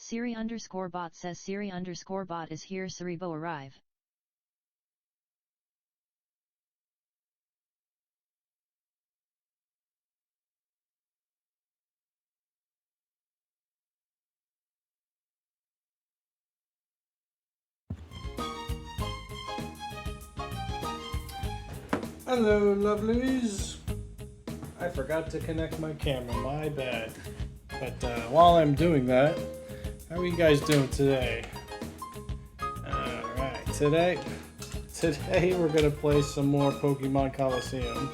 Siri_bot says Siri_bot is here. Siribo arrive. Hello lovelies. I forgot to connect my camera, my bad. But while I'm doing that, how are you guys doing today? Alright, today we're gonna play some more Pokemon Colosseum.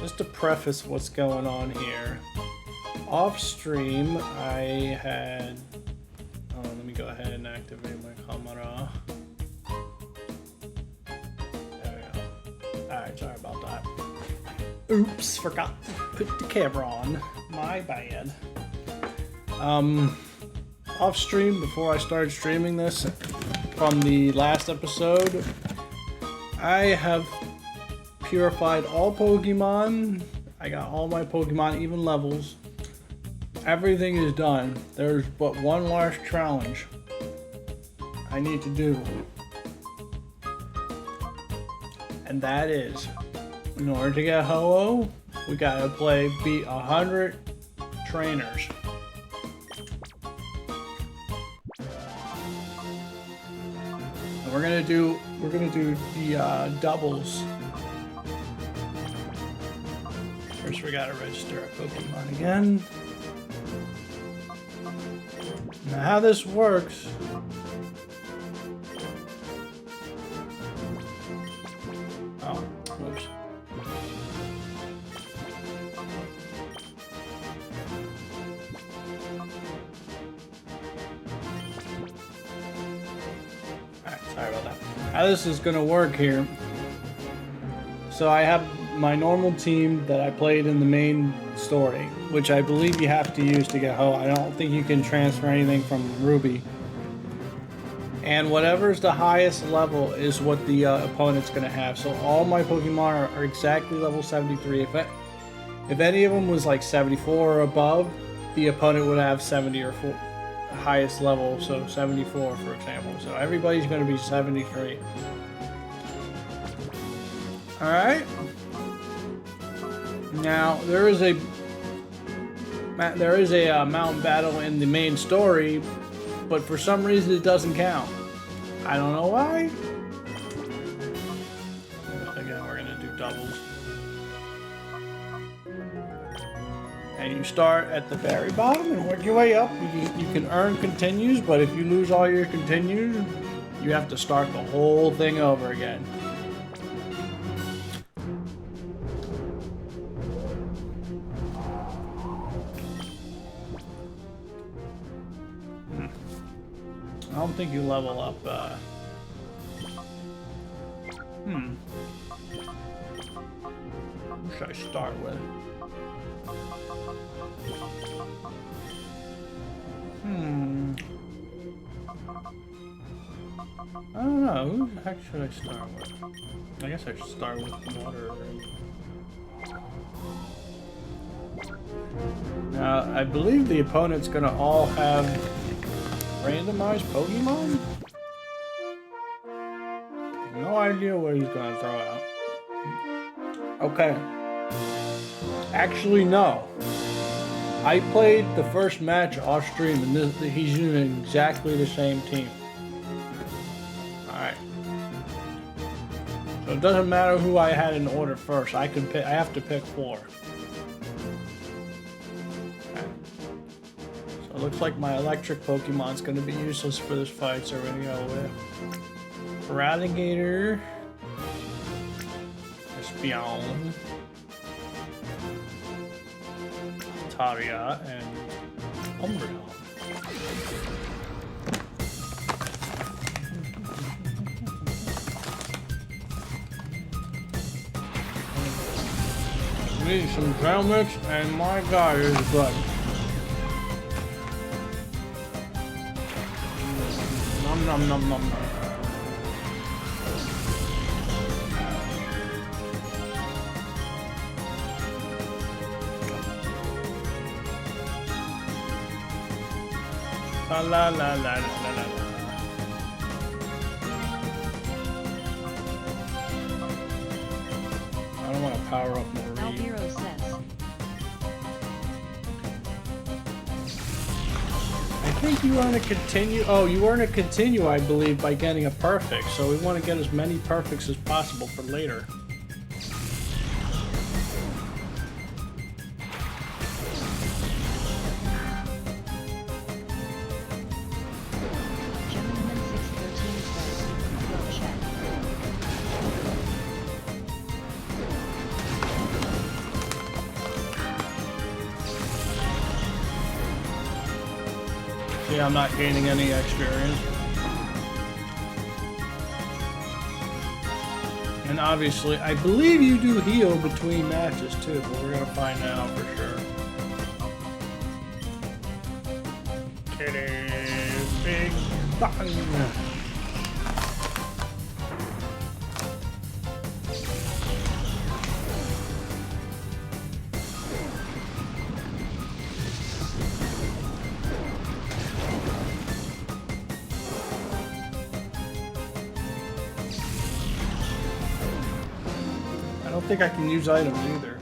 Just to preface what's going on here. Off stream I had let me go ahead and activate my camera. Alright, sorry about that. Oops, forgot to put the camera on. My bad. Off stream, before I started streaming this, from the last episode, I have purified all Pokemon. I got all my Pokemon even levels. Everything is done. There's but one last challenge I need to do. And that is, in order to get Ho-Oh, we gotta beat 100 trainers. And we're gonna do the doubles. First, we gotta register our Pokemon again. Now, how this works. Sorry about that. How this is gonna work here. So I have my normal team that I played in the main story, which I believe you have to use to get Ho. I don't think you can transfer anything from Ruby. And whatever's the highest level is what the opponent's gonna have. So all my Pokemon are exactly level 73. If any of them was like 74 or above, the opponent would have 70 or 4. Highest level, so 74 for example. So everybody's going to be 73. Alright. Now there is a mountain battle in the main story, but for some reason it doesn't count. I don't know why. Again, we're going to do doubles. And you start at the very bottom and work your way up. You can earn continues, but if you lose all your continues, you have to start the whole thing over again. I don't think you level up. Who should I start with? I don't know. Who the heck should I start with? I guess I should start with water. Now, I believe the opponent's gonna all have randomized Pokemon? No idea what he's gonna throw out. Okay. Actually, no. I played the first match off stream, and he's using exactly the same team. Alright. So it doesn't matter who I had in order first. I have to pick 4. Okay. So it looks like my electric Pokemon's going to be useless for this fight, so we're going to go with Ralligator, Espion, Taria, and Umbreon. Need some trail mix, and my god, it's good. Nom nom nom nom nom. La la la la la la la. I don't want to power up Marie. Albiro says. I think you want to continue. Oh, you want to continue, I believe, by getting a perfect. So we want to get as many perfects as possible for later. See, I'm not gaining any experience. And obviously, I believe you do heal between matches too, but we're gonna find out for sure. Kitty, big bang. I don't think I can use items either.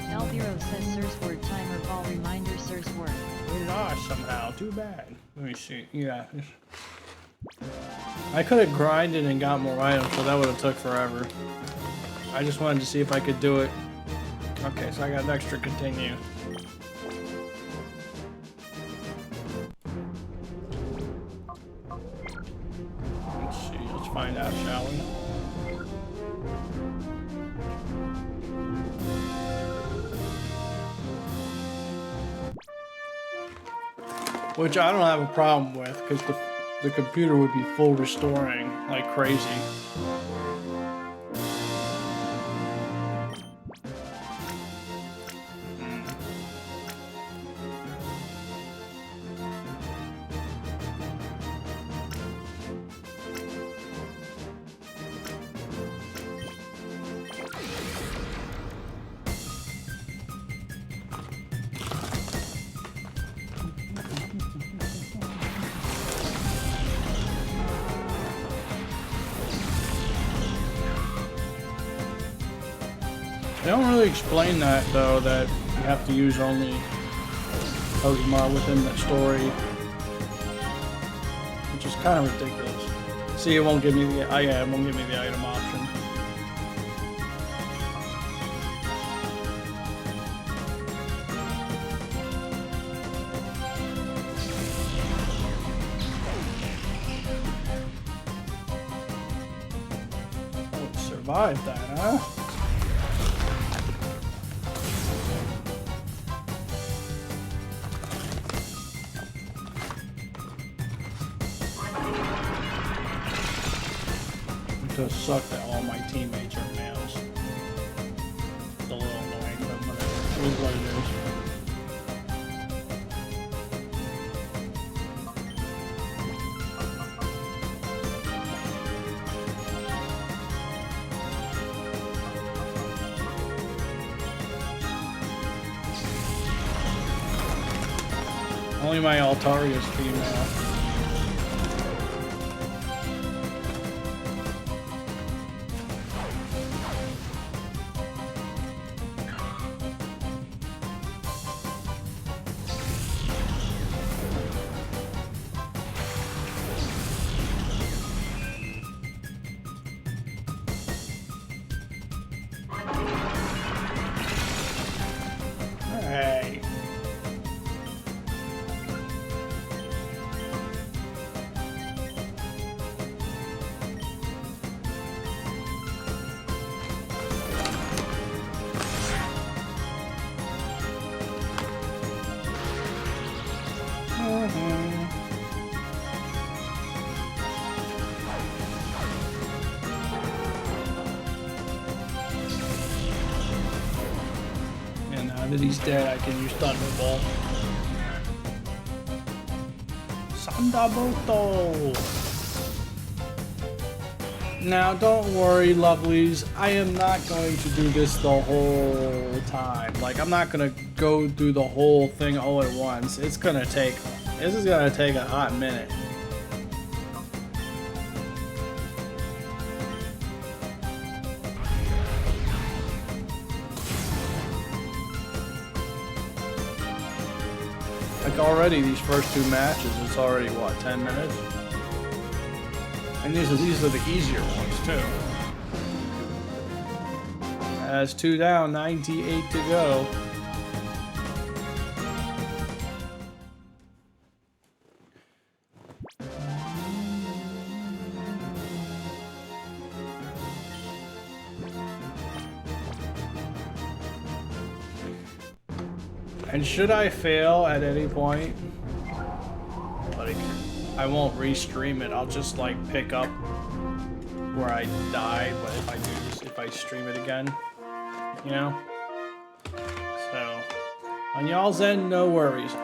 Albiro says Sir's word timer ball reminder Sir's word. We lost somehow. Too bad. Let me see. Yeah. I could have grinded and got more items, so that would have took forever. I just wanted to see if I could do it. Okay, so I got an extra continue. Let's see. Let's find out, shall we? Which I don't have a problem with, because the computer would be full restoring like crazy. They don't really explain that, though, that you have to use only Pokemon within the story, which is kind of ridiculous. See, it won't give me the it won't give me the item option. Oh, survived that, huh? It does suck that all my teammates are males. It's a little annoying, but whatever. It is what it is. Only my Altari is female. Hey. And now that he's dead, I can use Thunderbolt. Thunderbolt! Now, don't worry, lovelies. I am not going to do this the whole time. Like, I'm not gonna go through the whole thing all at once. This is gonna take a hot minute. Like already, these first two matches, it's already what, 10 minutes? And these are the easier ones too. That's 2 down, 98 to go. And should I fail at any point, like, I won't restream it. I'll just like pick up where I died, but if I stream it again, you know? So, on y'all's end, no worries.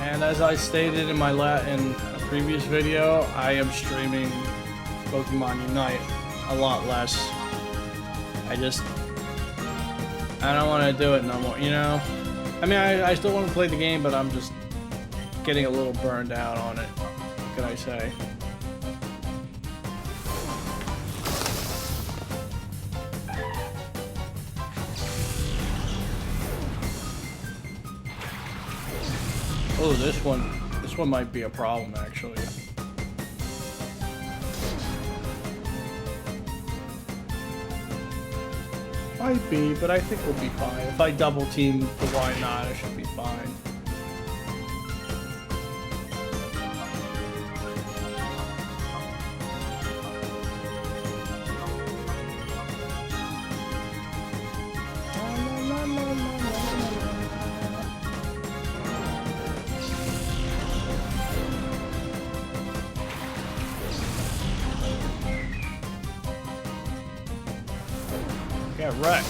And as I stated in my previous video, I am streaming Pokemon Unite a lot less. I don't want to do it no more, you know? I mean, I still want to play the game, but I'm just getting a little burned out on it. What can I say? Oh, this one might be a problem, actually. Might be, but I think we'll be fine. If I double team the why not, I should be fine. Get wrecked.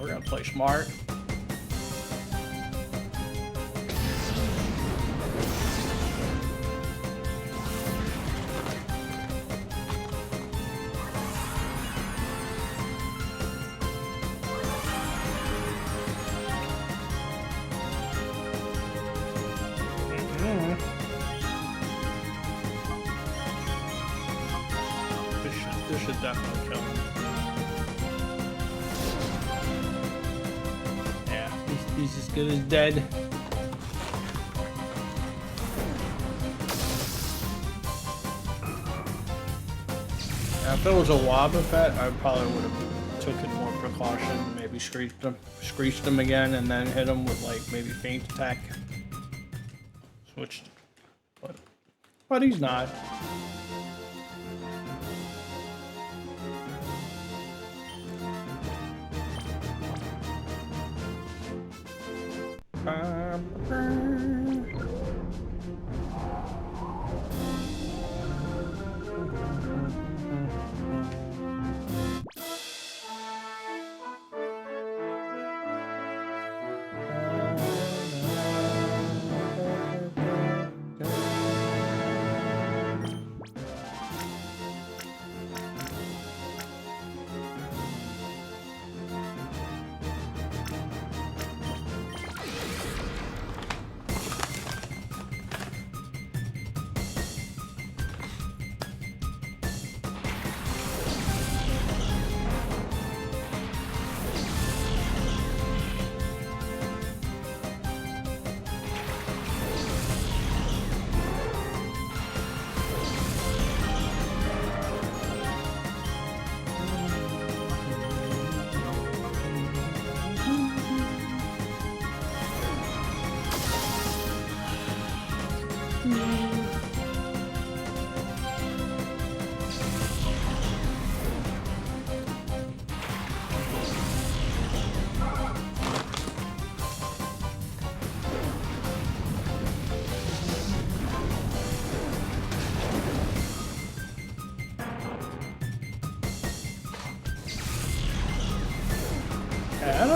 We're gonna play smart. This should definitely kill him. Yeah, he's as good as dead. Now, if it was a Wobbuffet, I probably would have taken more precaution. Maybe screeched him again, and then hit him with like maybe feint attack. Switched, but he's not.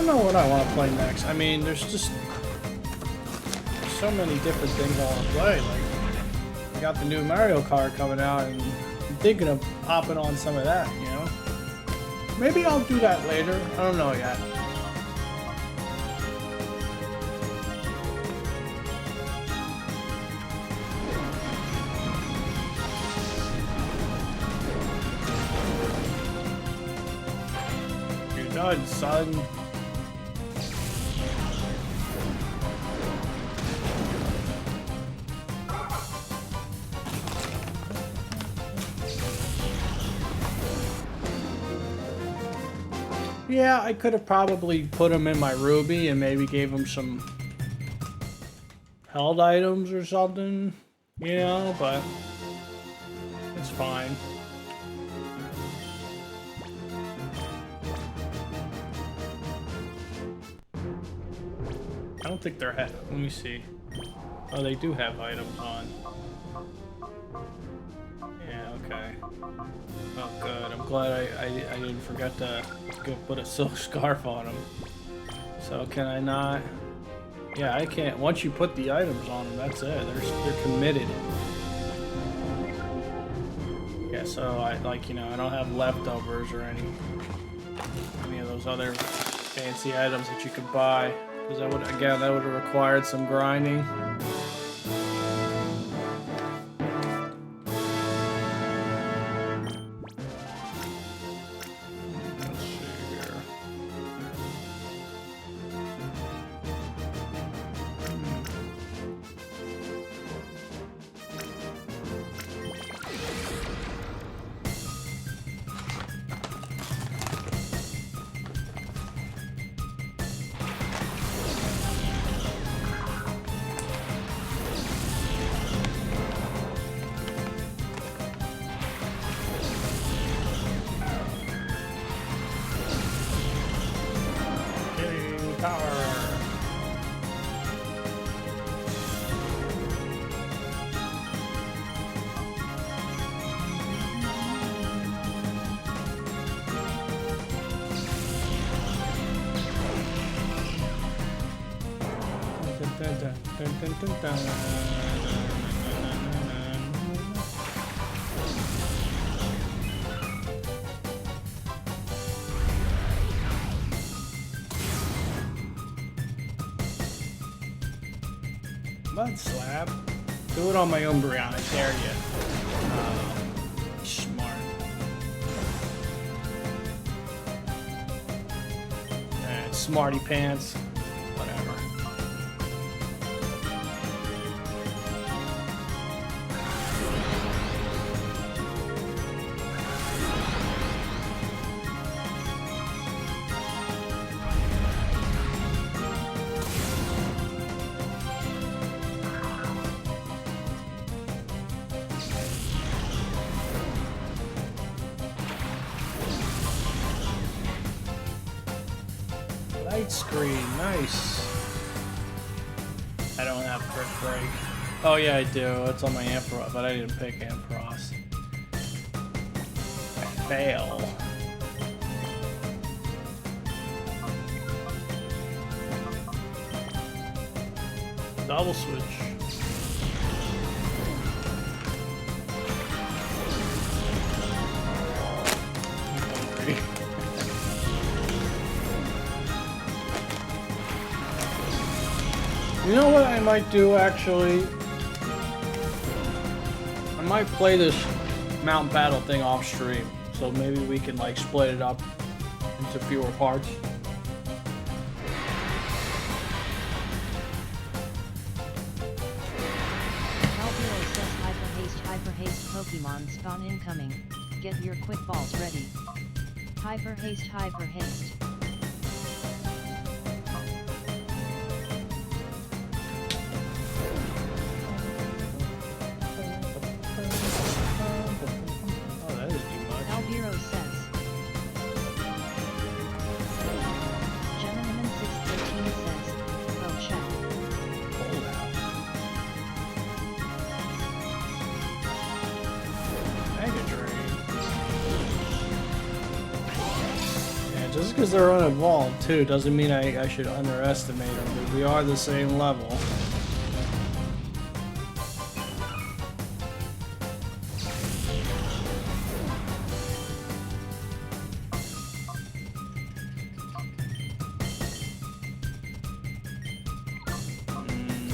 don't know what I want to play next. I mean, there's just so many different things I want to play. Like, I got the new Mario Kart coming out, and I'm thinking of hopping on some of that, you know? Maybe I'll do that later. I don't know yet. You're done, son. Yeah, I could have probably put him in my Ruby and maybe gave him some held items or something, you know, but it's fine. I don't think they're let me see. Oh, they do have items on. Yeah, okay. Oh, good. I'm glad I didn't forget to go put a silk scarf on them. So can I not? Yeah, I can't. Once you put the items on them, that's it. They're committed. Yeah, so I like, you know, I don't have leftovers or any of those other fancy items that you could buy, because that would have required some grinding. Mud slab. Do it on my Umbreon, I dare you. Smart. Smarty pants. Whatever. Light screen, nice. I don't have Brick Break. Oh yeah, I do. It's on my Ampharos, but I didn't pick Ampharos. I fail. Double switch. You know what I might do, actually? I might play this Mountain Battle thing off stream, so maybe we can like split it up into fewer parts. Calvero says hyper haste Pokemon spawn incoming. Get your quick balls ready. Hyper haste hyper haste. because they're unevolved too doesn't mean I should underestimate them, but we are the same level. No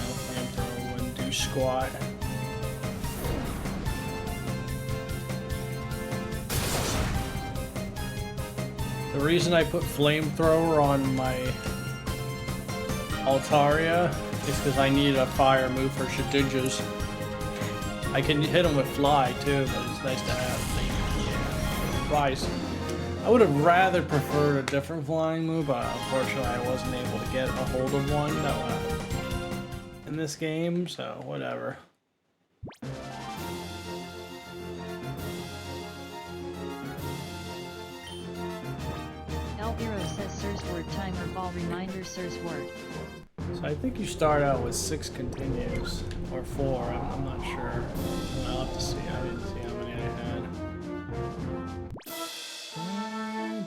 flamethrower wouldn't do squat. The reason I put flamethrower on my Altaria is because I need a fire move for Shedinjas. I can hit them with fly too, but it's nice to have the flies. I would have rather preferred a different flying move, but unfortunately I wasn't able to get a hold of one that in this game, so whatever. Hero says Sir's word timer ball reminder Sir's word. So I think you start out with 6 continues, or 4, I'm not sure. I'll have to see, I didn't see how many I had.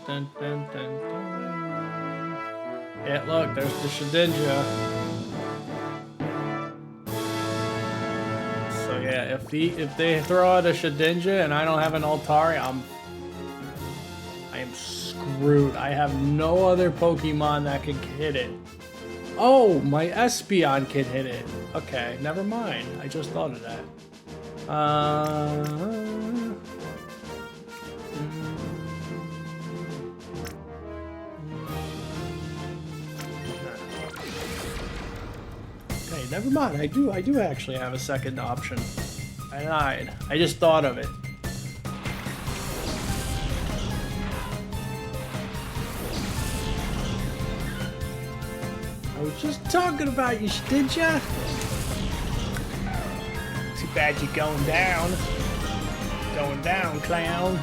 Dun, dun, dun, dun. Yeah, look, there's the Shedinja. So yeah, if they throw out a Shedinja and I don't have an Altaria, I am screwed. I have no other Pokemon that can hit it. Oh, my Espeon can hit it. Okay, never mind. I just thought of that. Okay, never mind. I do actually have a second option. I lied. I just thought of it. I was just talking about you, Shedinja. Too bad you're going down. Going down, clown.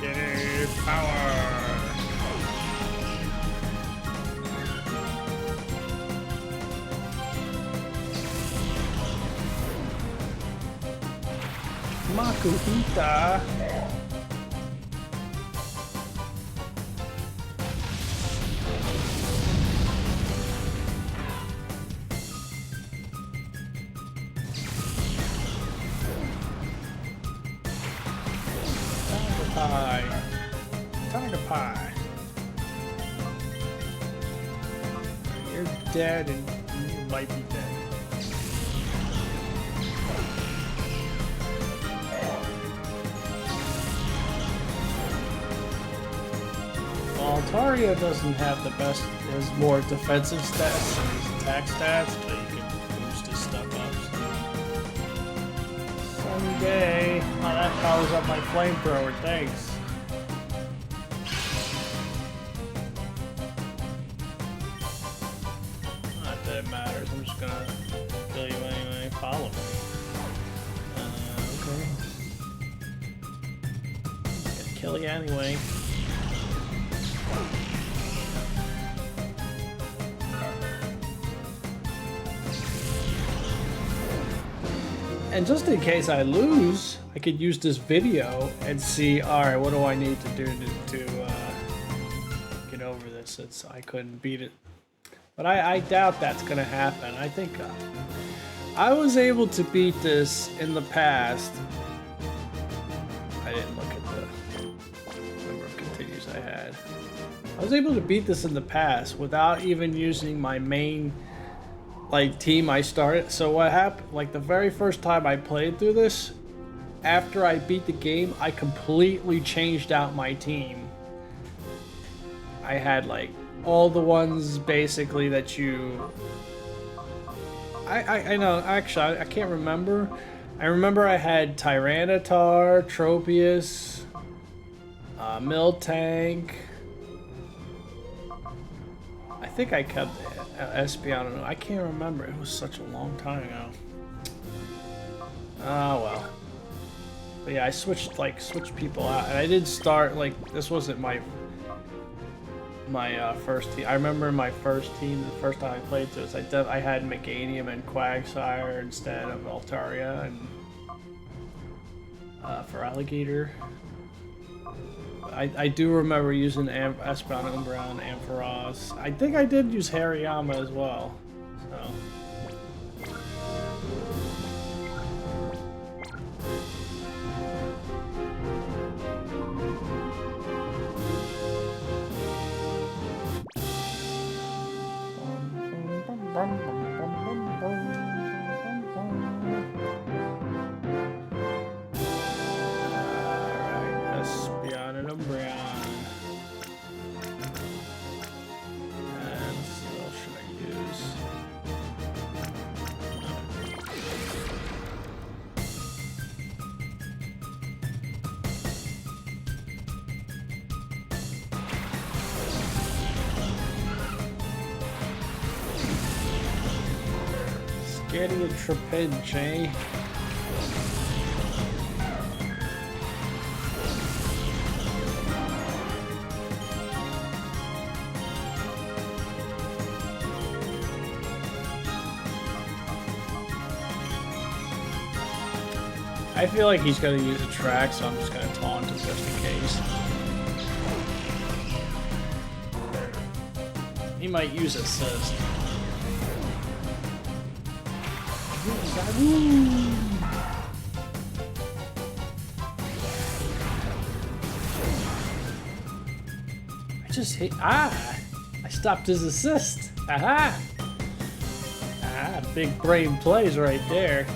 Kiddy power. Makuhita. Tiger pie. You're dead and you might be dead. Well, Altaria doesn't have the best, has more defensive stats than his attack stats, but you can boost his stuff up. Sunny day. Oh, that powers up my flamethrower, thanks. Not that it matters, I'm just gonna kill you anyway. Follow me. Okay. Gonna kill you anyway. And just in case I lose, I could use this video and see, alright, what do I need to do to get over this since I couldn't beat it. But I doubt that's going to happen. I think I was able to beat this in the past. I didn't look at the number of continues I had. I was able to beat this in the past without even using my main team I started. So what happened, like the very first time I played through this, after I beat the game, I completely changed out my team. I had like all the ones basically that you I know, actually I can't remember. I remember I had Tyranitar, Tropius, Miltank. I think I kept Espeon. I can't remember. It was such a long time ago. Oh well. But yeah, I switched people out, and I did start this wasn't my first team. I remember my first team, the first time I played this, I had Meganium and Quagsire instead of Altaria, and for alligator. I do remember using Espeon, Umbreon, Ampharos. I think I did use Hariyama as well. So. Getting a Trapinch, eh? I feel like he's gonna use a track, so I'm just gonna taunt him just in case. He might use assist. I just hit. I stopped his assist. Aha! Big brain plays right there.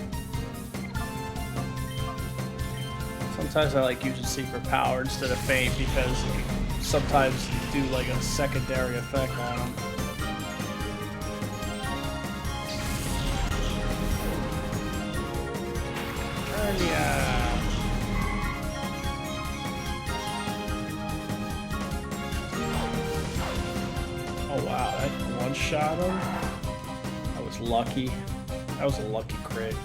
Sometimes I like using secret power instead of feint because you can sometimes do like a secondary effect on him. Yeah. Oh wow, that one-shot him? That was lucky. That was a lucky crit.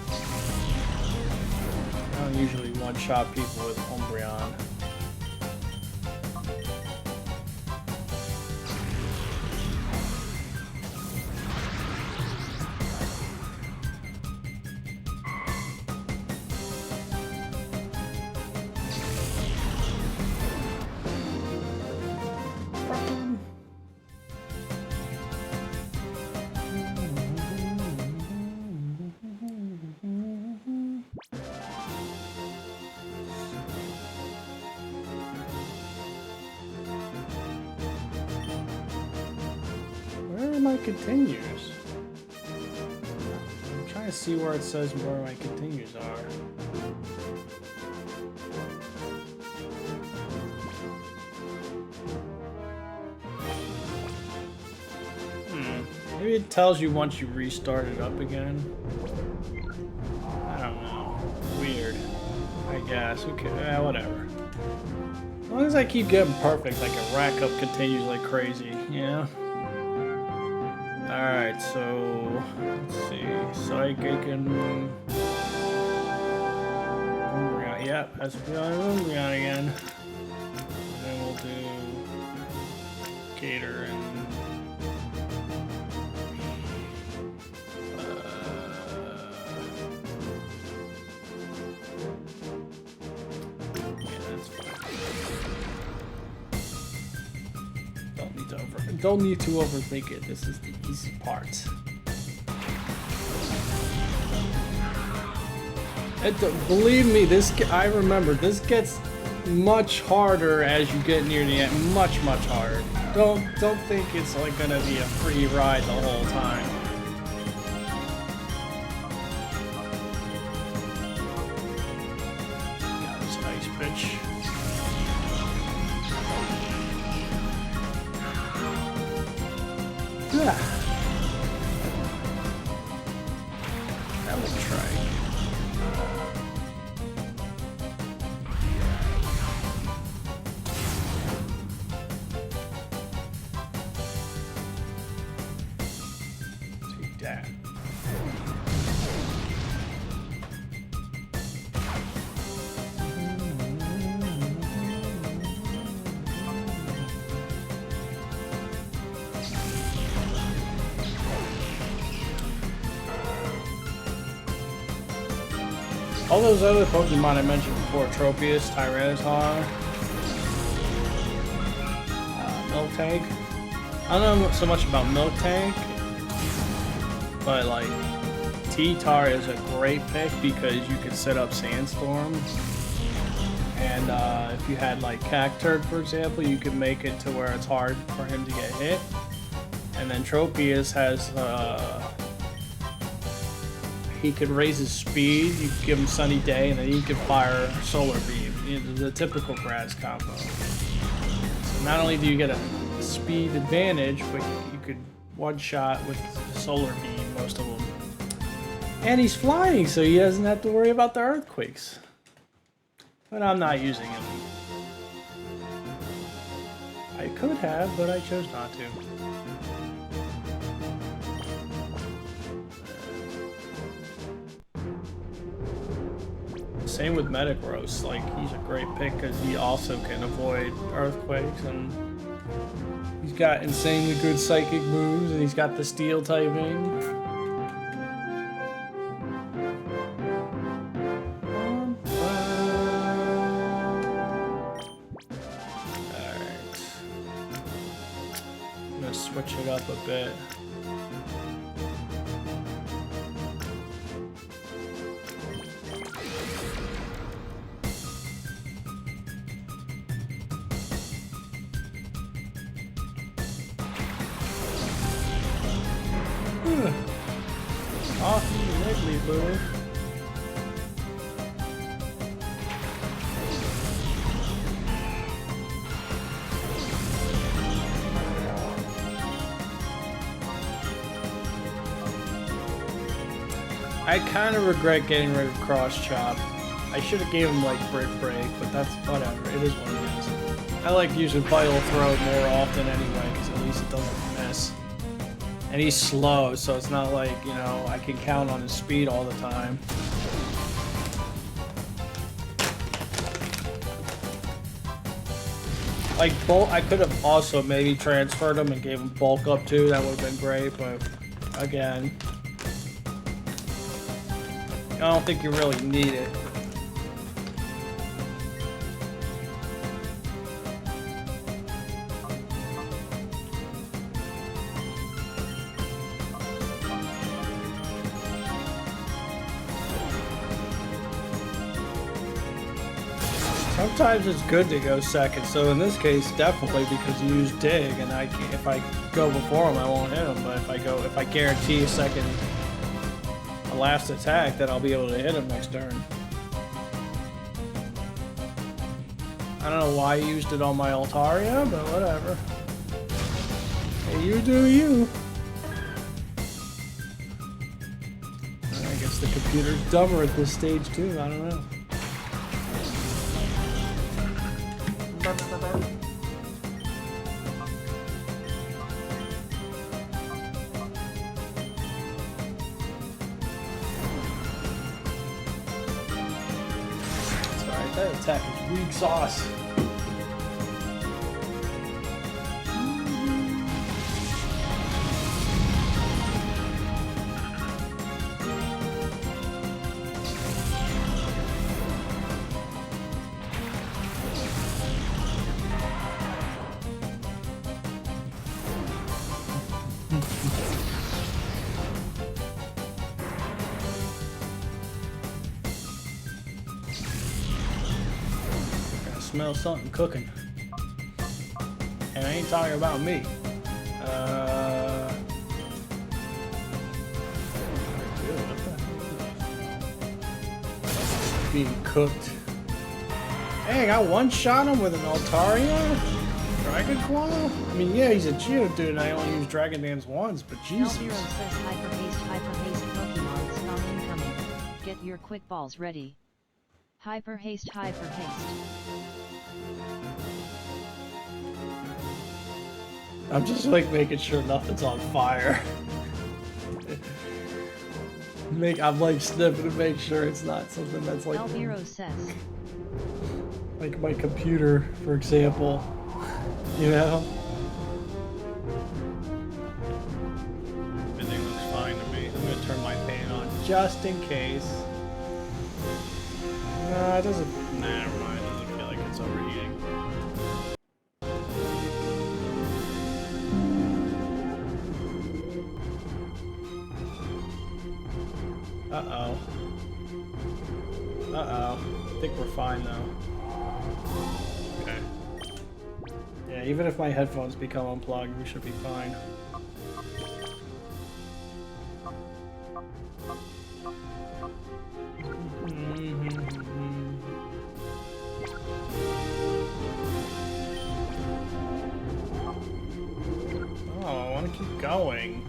I don't usually one-shot people with Umbreon. My continues. I'm trying to see where it says where my continues are. Maybe it tells you once you restart it up again. I don't know. Weird. I guess. Okay, whatever. As long as I keep getting perfect, I can rack up continues like crazy, you know? Alright, so let's see. Psychic and Umbreon. Yep, that's Umbreon again. And then we'll do Gator and yeah, that's fine. Don't need to overthink it. This is the easy part. Believe me, I remember this gets much harder as you get near the end. Much harder. Don't think it's like gonna be a free ride the whole time. Got this ice bitch. Yeah. That will try. Take that. All those other Pokemon I mentioned before, Tropius, Tyranitar, Miltank. I don't know so much about Miltank, but like T-Tar is a great pick because you can set up Sandstorm. And if you had like Cacturd, for example, you can make it to where it's hard for him to get hit. And then Tropius has, he can raise his speed, you can give him Sunny Day, and then he can fire Solar Beam. You know, the typical grass combo. So not only do you get a speed advantage, but you could one-shot with Solar Beam most of them. And he's flying, so he doesn't have to worry about the earthquakes. But I'm not using him. I could have, but I chose not to. Same with Metagross, like he's a great pick because he also can avoid earthquakes, and he's got insanely good psychic moves, and he's got the steel typing. Alright. I'm gonna switch it up a bit. Off you Wiggly Boo. I kind of regret getting rid of Cross Chop. I should have gave him like Brick Break, but that's whatever. It is what it is. I like using Vital Throw more often anyway, because at least it doesn't miss. And he's slow, so it's not like, you know, I can count on his speed all the time. Like, Bulk, I could have also maybe transferred him and gave him Bulk Up too, that would have been great, but again, I don't think you really need it. Sometimes it's good to go second, so in this case, definitely because you use Dig, and I can't, if I go before him, I won't hit him. But if I guarantee a last attack, then I'll be able to hit him next turn. I don't know why I used it on my Altaria, but whatever. Hey, you do you. I guess the computer's dumber at this stage too. I don't know. That attack is weak sauce. Smell something cooking, and I ain't talking about me. Being cooked. Dang, I one-shot him with an Altaria? Dragon Claw? I mean, yeah, he's a Geodude and I only use Dragon Dance once, but Jesus. L0 says hyper haste Pokemon spawn incoming. Get your quick balls ready. Hyper haste. I'm just like making sure nothing's on fire. I'm like sniffing to make sure it's not something that's like L0 says, like my computer, for example. You know? Everything looks fine to me. I'm gonna turn my fan on just in case. It doesn't. Nah, never mind. It doesn't feel like it's overheating. Uh-oh. Uh-oh. I think we're fine, though. Okay. Yeah, even if my headphones become unplugged, we should be fine. Oh, I want to keep going.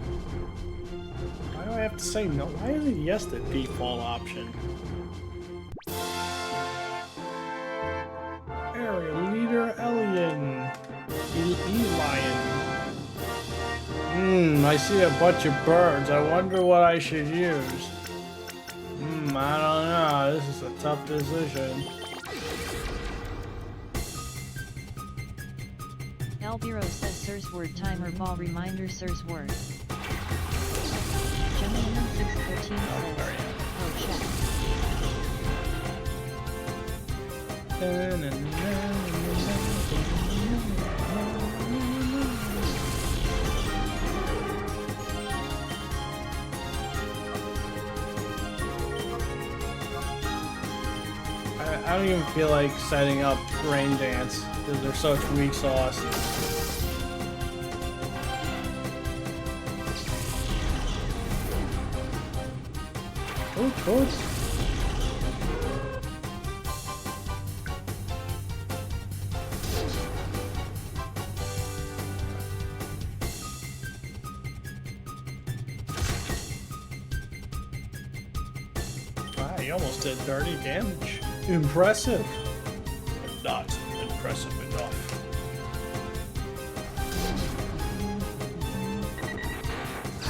Why do I have to say no? Why is it yes the default option? Area leader Elian. Elian. I see a bunch of birds. I wonder what I should use. I don't know. This is a tough decision. Albiro says Sir's word timer ball reminder Sir's word. Gentleman 613 says, oh I don't even feel like setting up Rain Dance because they're such weak sauce. Oh, toads. Wow, you almost did 30 damage. Impressive. But not impressive enough.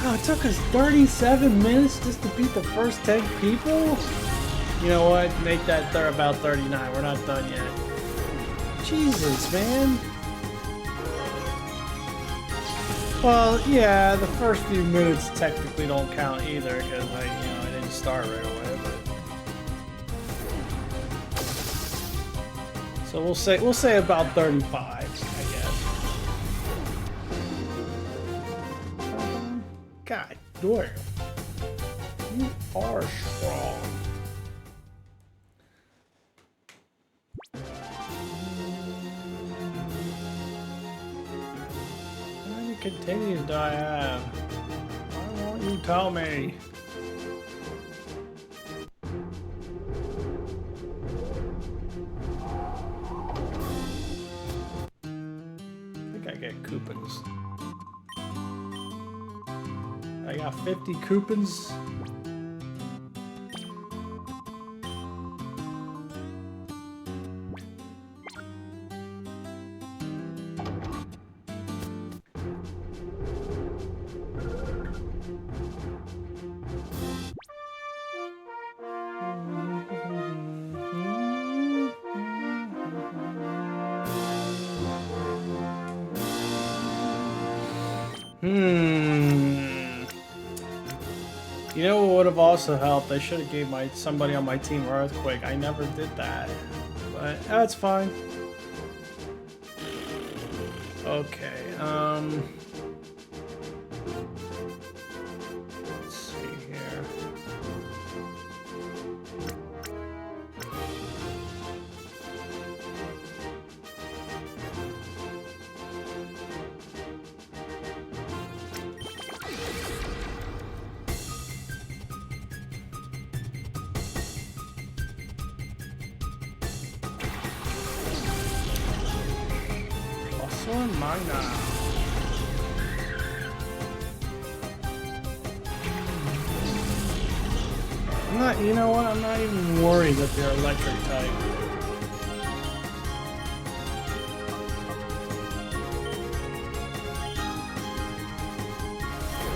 Oh, it took us 37 minutes just to beat the first 10 people? You know what? Make that about 39. We're not done yet. Jesus, man. Well, yeah, the first few minutes technically don't count either because I didn't start right away. But so we'll say about 35, I guess. God damn. You are strong. How many continues do I have? Why won't you tell me? I think I get coupons. I got 50 coupons. You know what would have also helped? I should have gave somebody on my team Earthquake. I never did that. But that's fine. Okay, let's see here. Mine now. I'm not, you know what? I'm not even worried that they're electric type.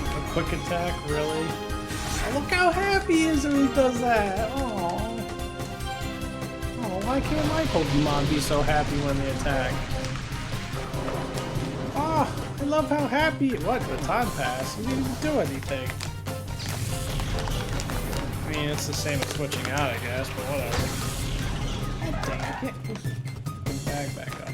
A quick attack, really? Oh, look how happy he is when he does that. Oh, why can't my Pokemon be so happy when they attack? Oh, I love how happy. What? Baton Pass? He didn't even do anything. I mean, it's the same as switching out, I guess, but whatever. Dang, I can't push the bag back up.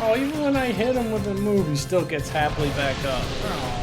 Oh, even when I hit him with the move, he still gets happily back up. Oh.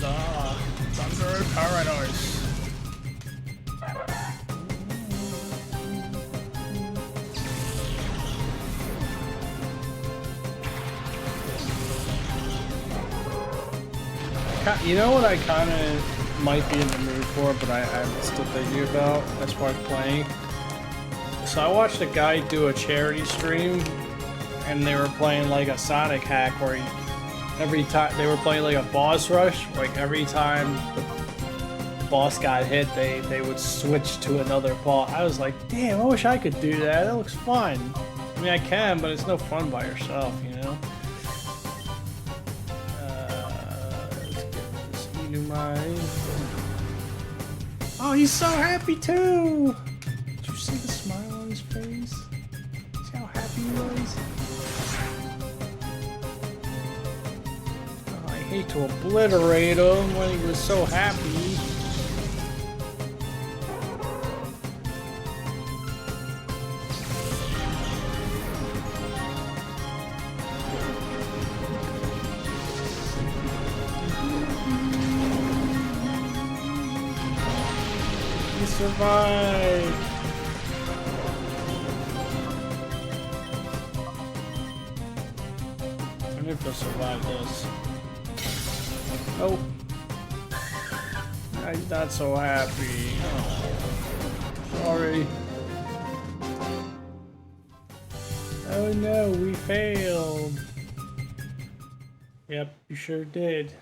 Thunder Paradise. You know what I kind of might be in the mood for, but I'm still thinking about as far as playing. So I watched a guy do a charity stream, and they were playing like a Sonic hack where he, every time they were playing like a boss rush, like every time the boss got hit, they would switch to another boss. I was like, damn, I wish I could do that. That looks fun. I mean, I can, but it's no fun by yourself, you know? Let's get this Inumai. Oh, he's so happy too! Did you see the smile on his face? See how happy he was? Oh, I hate to obliterate him when he was so happy. Survive! I wonder if he'll survive this. Oh! He's not so happy. Oh. Sorry. Oh no, we failed. Yep, you sure did.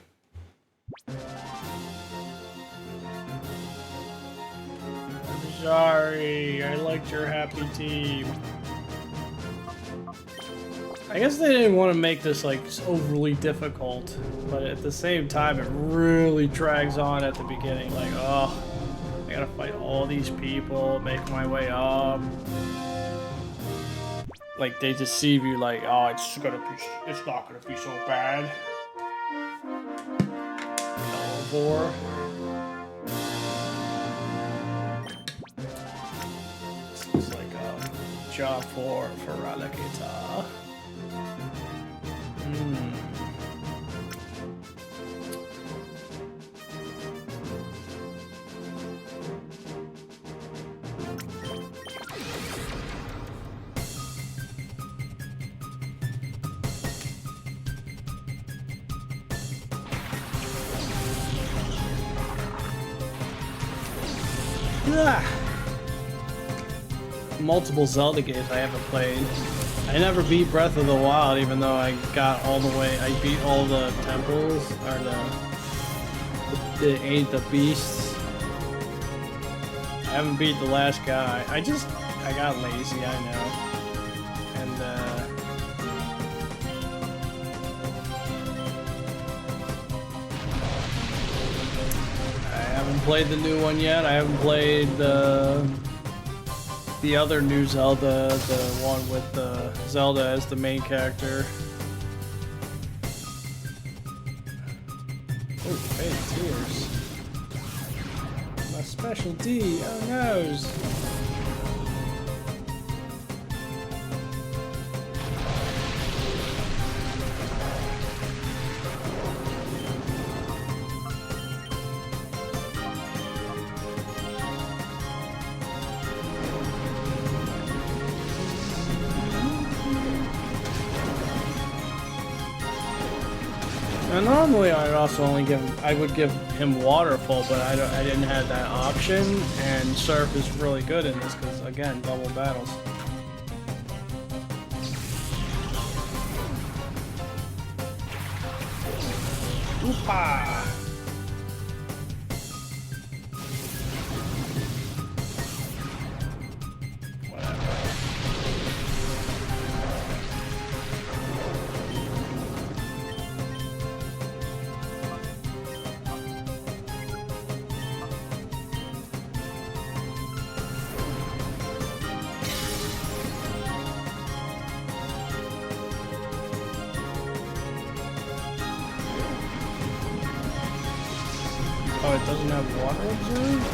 Sorry, I liked your happy team. I guess they didn't want to make this like overly difficult, but at the same time it really drags on at the beginning. Like, oh, I gotta fight all these people, make my way up. Like they deceive you, like, oh, it's not gonna be so bad. Level 4. Job for Ralakita. Multiple Zelda games I haven't played. I never beat Breath of the Wild, even though I got all the way. I beat all the temples, or the beasts. I haven't beat the last guy. I got lazy, I know. And I haven't played the new one yet. I haven't played the other new Zelda, the one with Zelda as the main character. Oh, hey, tears. My specialty, oh noes. And normally I'd also only I would give him Waterfall, but I didn't have that option, and Surf is really good in this because, again, double battles. Oopa! Oh, it doesn't have water absorbed?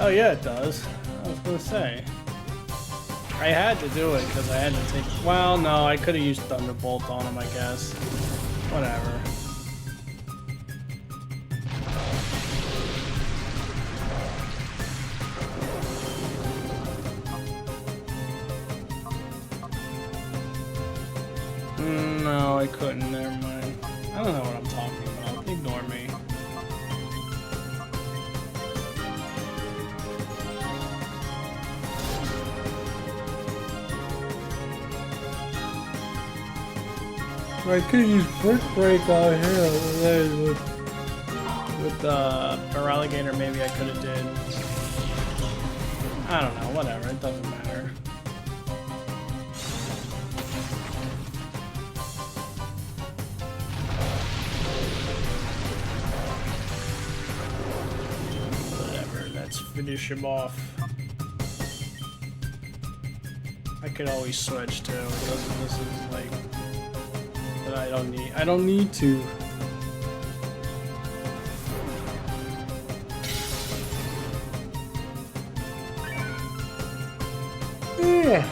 Oh yeah, it does. I was gonna say. I had to do it because I had to take... Well, no, I could have used Thunderbolt on him, I guess. Whatever. No, I couldn't. Never mind. I don't know what I'm talking about. Ignore me. I could use Brick Break out here with Alligator. Maybe I could have did. I don't know. Whatever. It doesn't matter. Finish him off. I could always switch too. This is like, but I don't need to. Yeah.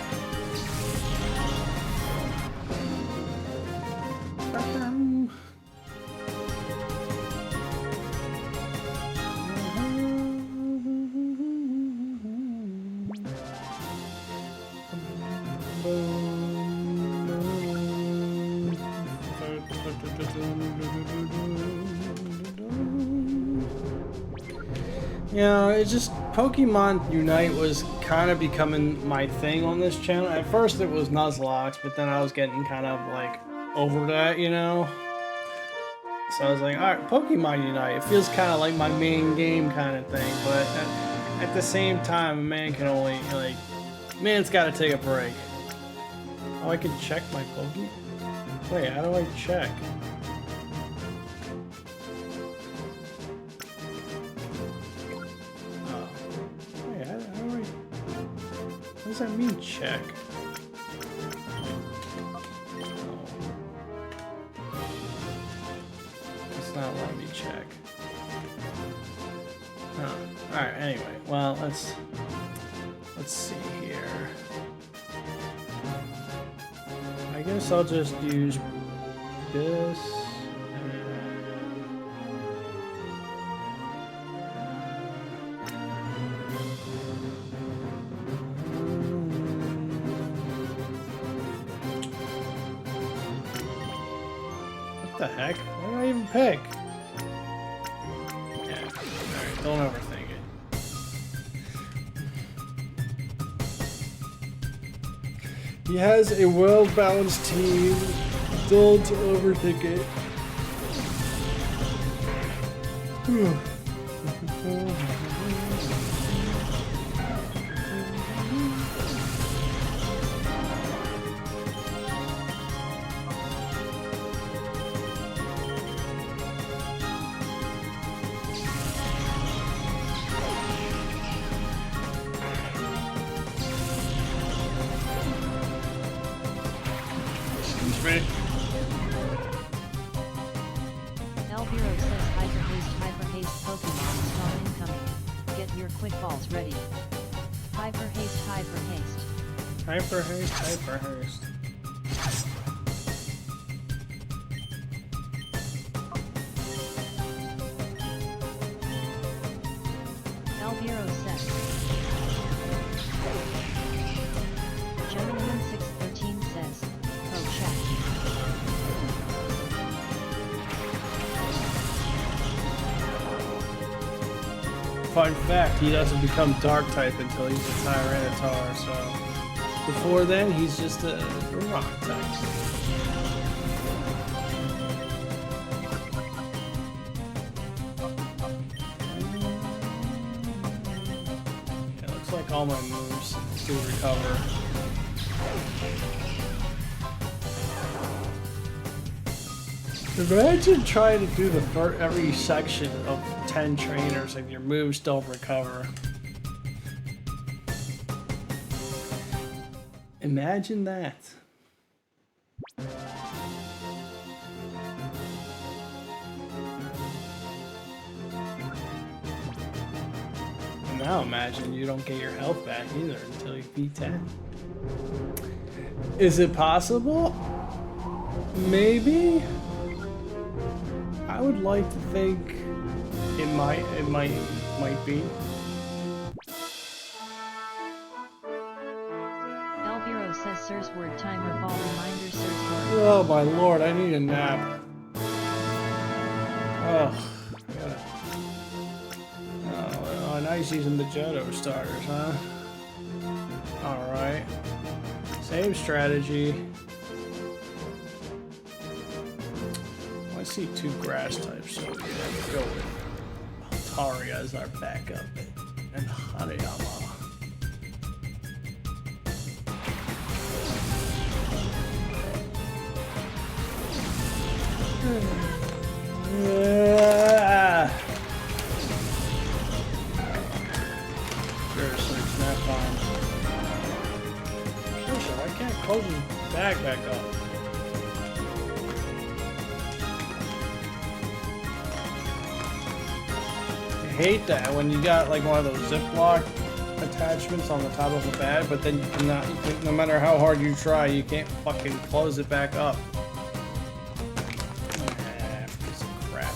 You know, it's just Pokemon Unite was kind of becoming my thing on this channel. At first it was Nuzlocke, but then I was getting kind of like over that, you know? So I was like, alright, Pokemon Unite, it feels kind of like my main game kind of thing, but at the same time, a man can only, like, man's got to take a break. Oh, I can check my Pokemon? Wait, how do I check? What does that mean, check? Oh. It's not letting me check. Oh. Alright, anyway. Well, let's see here. I guess I'll just use this. What the heck? What did I even pick? Yeah, alright, don't overthink it. He has a well-balanced team. Don't overthink it. Me. Elviro says hyper haste Pokemon spawn incoming. Get your quick balls ready. Hyper haste. Hyper haste. Elviro says. Gentleman 613 says. Oh, check. fun fact, he doesn't become dark type until he's a Tyranitar, so before then he's just a rock type. It looks like all my moves do recover. Imagine trying to do every section of 10 trainers and your moves don't recover. Imagine that. And now imagine you don't get your health back either until you beat 10. Is it possible? Maybe? I would like to think it might be. Elviro says Sir's word timer ball reminder Sir's word. Oh my lord, I need a nap. Oh, now he's using the Johto starters, huh? Alright. Same strategy. I see 2 grass types, so we're go with Altaria as our backup and Hariyama. Seriously, it's not fine. Seriously, I can't close his bag back up. I hate that when you got like one of those Ziploc attachments on the top of a bag, but then you cannot, no matter how hard you try, you can't fucking close it back up. Piece of crap.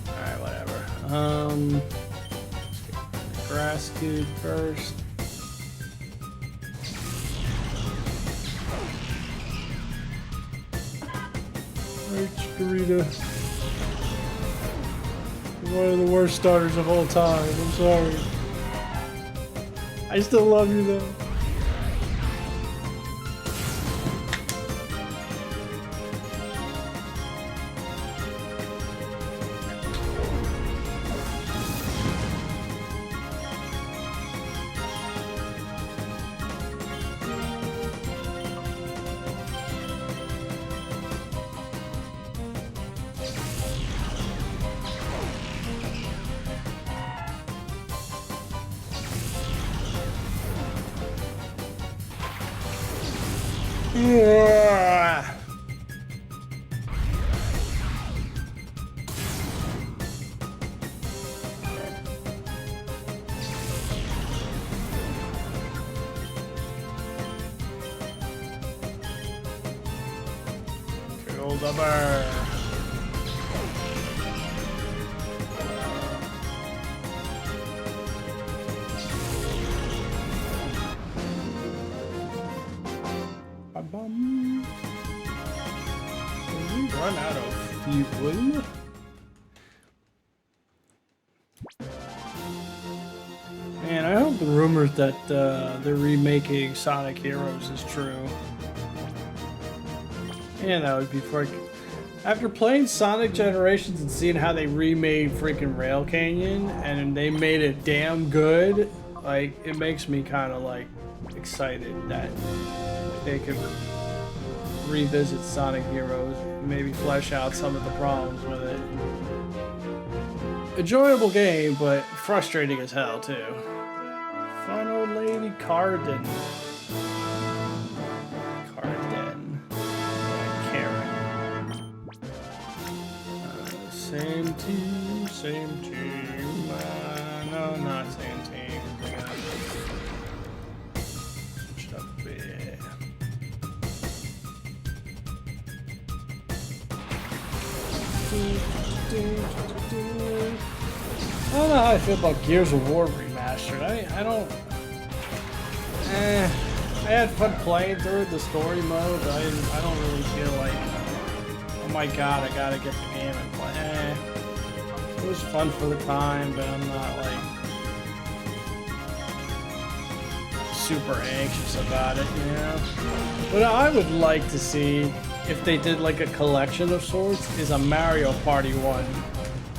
Alright, whatever. Let's get the grass dude first. Alright, Chikorita. One of the worst starters of all time. I'm sorry. I still love you though. Yeah. Kill the bear. Did we run out of fuel? Man, I hope the rumors that they're remaking Sonic Heroes is true. And that would be freaking... After playing Sonic Generations and seeing how they remade freaking Rail Canyon and they made it damn good, like, it makes me kind of like excited that they could revisit Sonic Heroes and maybe flesh out some of the problems with it. Enjoyable game, but frustrating as hell too. Fun old lady Carden. Same team, same team. No, not same team. Switch it up a bit. I don't know how I feel about Gears of War Remastered. I don't... I had fun playing through the story mode, but I don't really feel like... Oh my god, I gotta get the game and play. It was fun for the time, but I'm not like super anxious about it, you know? What I would like to see, if they did like a collection of sorts, is a Mario Party 1.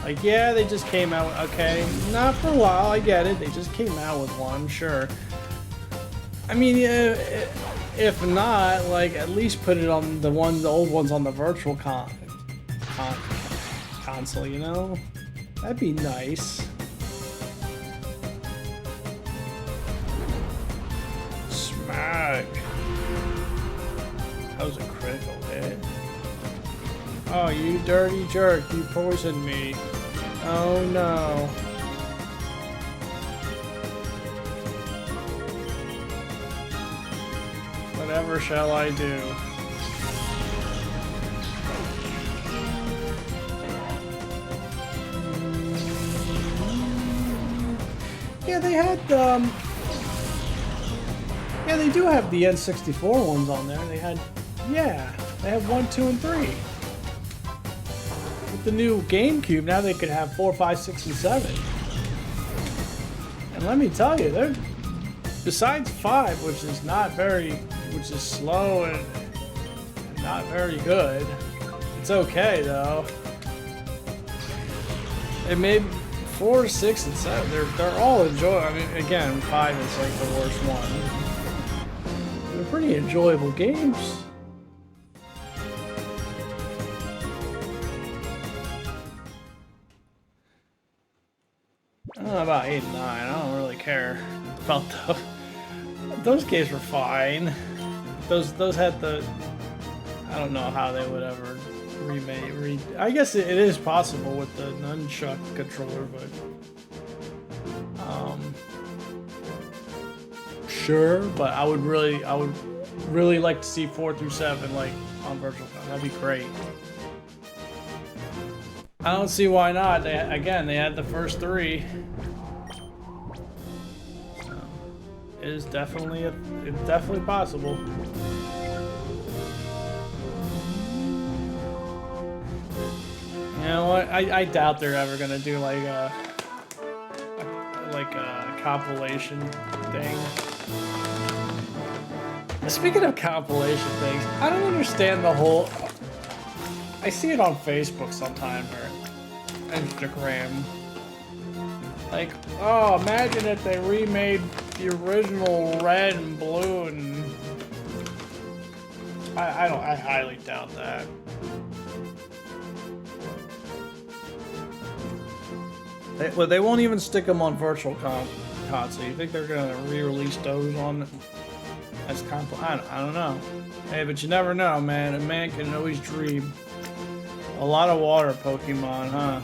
Like, yeah, they just came out, okay, not for a while, I get it, they just came out with one, sure. I mean, if not, like, at least put it on the old ones on the virtual console, you know? That'd be nice. Smack. That was a critical hit. Oh, you dirty jerk, you poisoned me. Oh no. Whatever shall I do? Yeah, they had yeah, they do have the N64 ones on there. They had, yeah, they had 1, 2, and 3. With the new GameCube, now they could have 4, 5, 6, and 7. And let me tell you, they're, besides 5, which is which is slow and not very good. It's okay though. It made 4, 6, and 7. They're all enjoyable. I mean, again, 5 is like the worst one. They're pretty enjoyable games. I don't know about 8 and 9. I don't really care about those. Those games were fine. Those had the. I don't know how they would ever remake. I guess it is possible with the nunchuck controller, but sure. But I would really like to see 4 through 7 like on Virtual Console. That'd be great. I don't see why not. They had the first 3. So, it's definitely possible. You know what? I doubt they're ever gonna do like a compilation thing. Speaking of compilation things, I don't understand the whole. I see it on Facebook sometimes or Instagram. Like, oh, imagine if they remade the original Red and Blue, and I highly doubt that. They won't even stick them on Virtual Console. You think they're gonna re-release those on as comp? I don't know. Hey, but you never know, man. A man can always dream. A lot of water Pokemon, huh?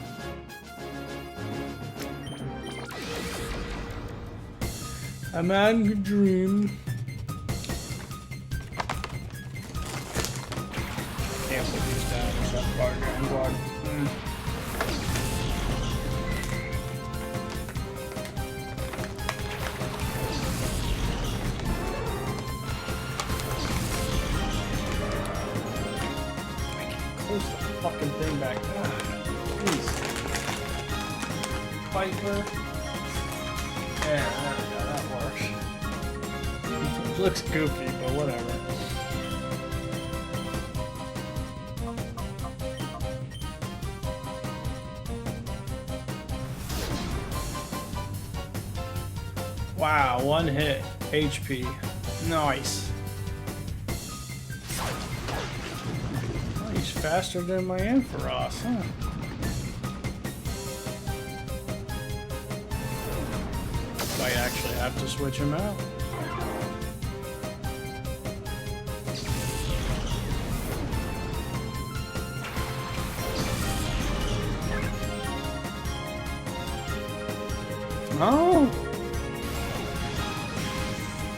A man could dream. Can't put these down. There's that guard. Close the fucking thing back. Please. Piper. There we go, that works. It looks goofy, but whatever. Wow, 1 hit. HP. Nice. Oh, he's faster than my Ampharos, huh? I actually have to switch him out. Oh!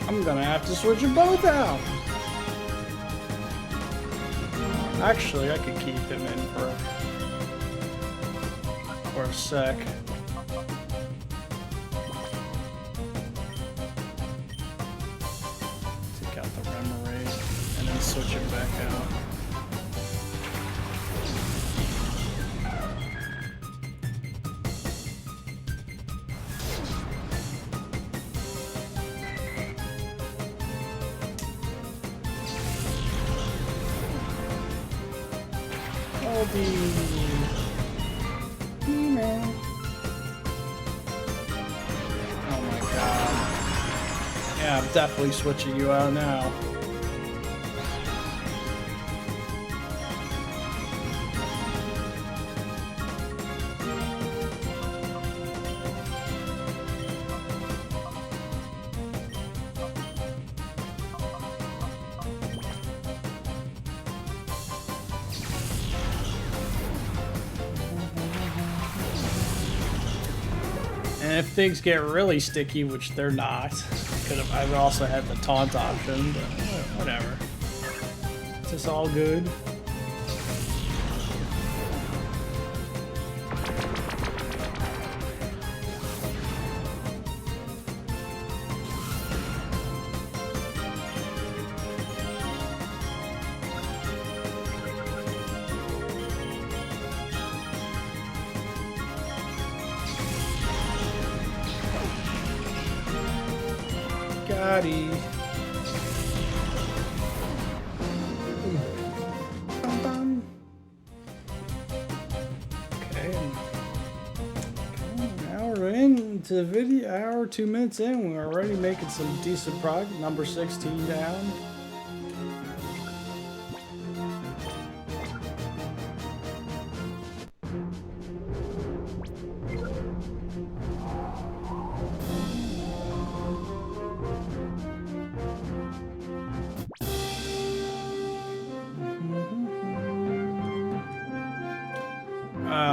I'm gonna have to switch them both out. Actually, I could keep him in for a sec. Switch it back out. Baldy. He-Man. Oh my god. Yeah, I'm definitely switching you out now. And if things get really sticky, which they're not, I've also had the taunt option, but whatever. It's just all good. Gotti. Okay. Now we're into the video. Hour, 2 minutes in. We're already making some decent progress. Number 16 down.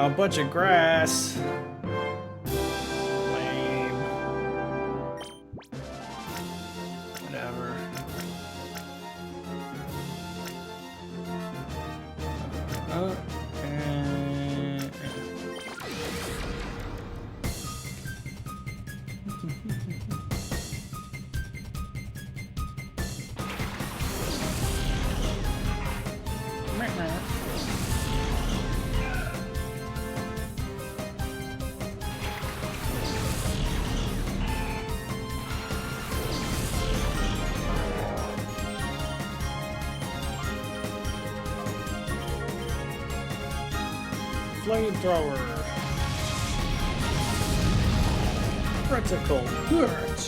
A bunch of grass. Lame. Whatever. And... Flamethrower. Critical hurt.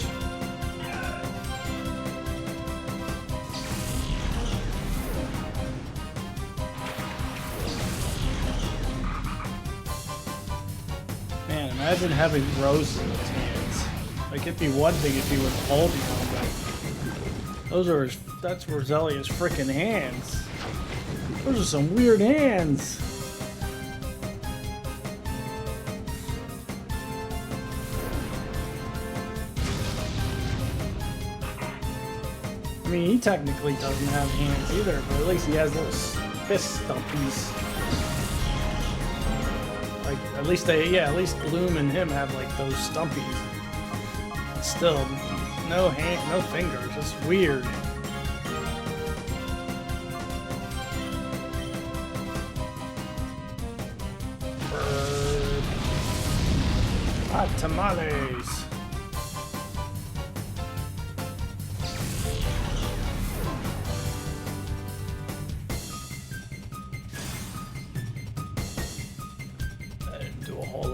Man, imagine having Rose in his hands. Like, it'd be one thing if he was holding them, but that's Roselia's freaking hands. Those are some weird hands. I mean, he technically doesn't have hands either, but at least he has little fist stumpies. Like, at least at least Gloom and him have like those stumpies. But still, no hand, no fingers. It's weird. Hot tamales.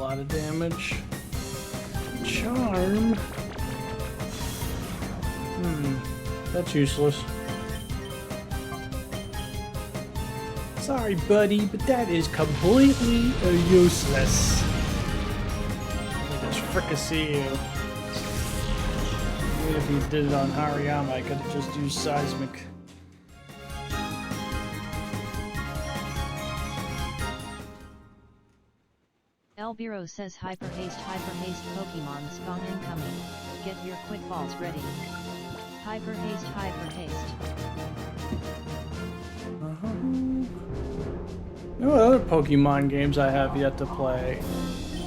Of damage. Charm. That's useless. Sorry, buddy, but that is completely useless. Let me just fricassee you. Maybe if he did it on Hariyama, I could have just used Seismic. Elbiro says hyper haste Pokemon spawn incoming. Get your quick balls ready. Hyper haste. There are other Pokemon games I have yet to play,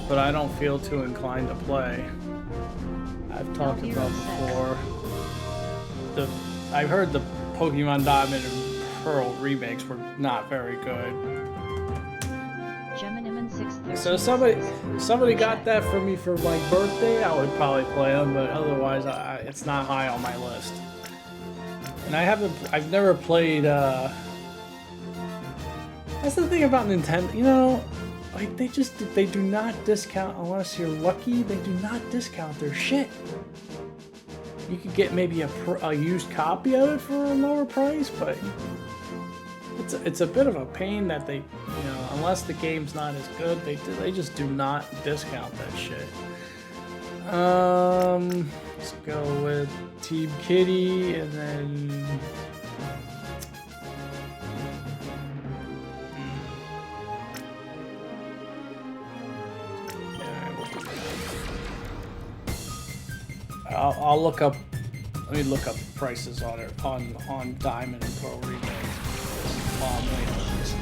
but I don't feel too inclined to play. I've talked about before. I've heard the Pokemon Diamond and Pearl remakes were not very good. So somebody got that for me for my birthday, I would probably play them, but otherwise it's not high on my list. And I've never played That's the thing about Nintendo, you know, like they do not discount unless you're lucky. They do not discount their shit. You could get maybe a used copy of it for a lower price, but it's a bit of a pain that they, you know, unless the game's not as good, they just do not discount that shit. Let's go with Team Kitty and then. I'll look up. Let me look up prices on it on Diamond and Pearl Remake. While I'm waiting on this.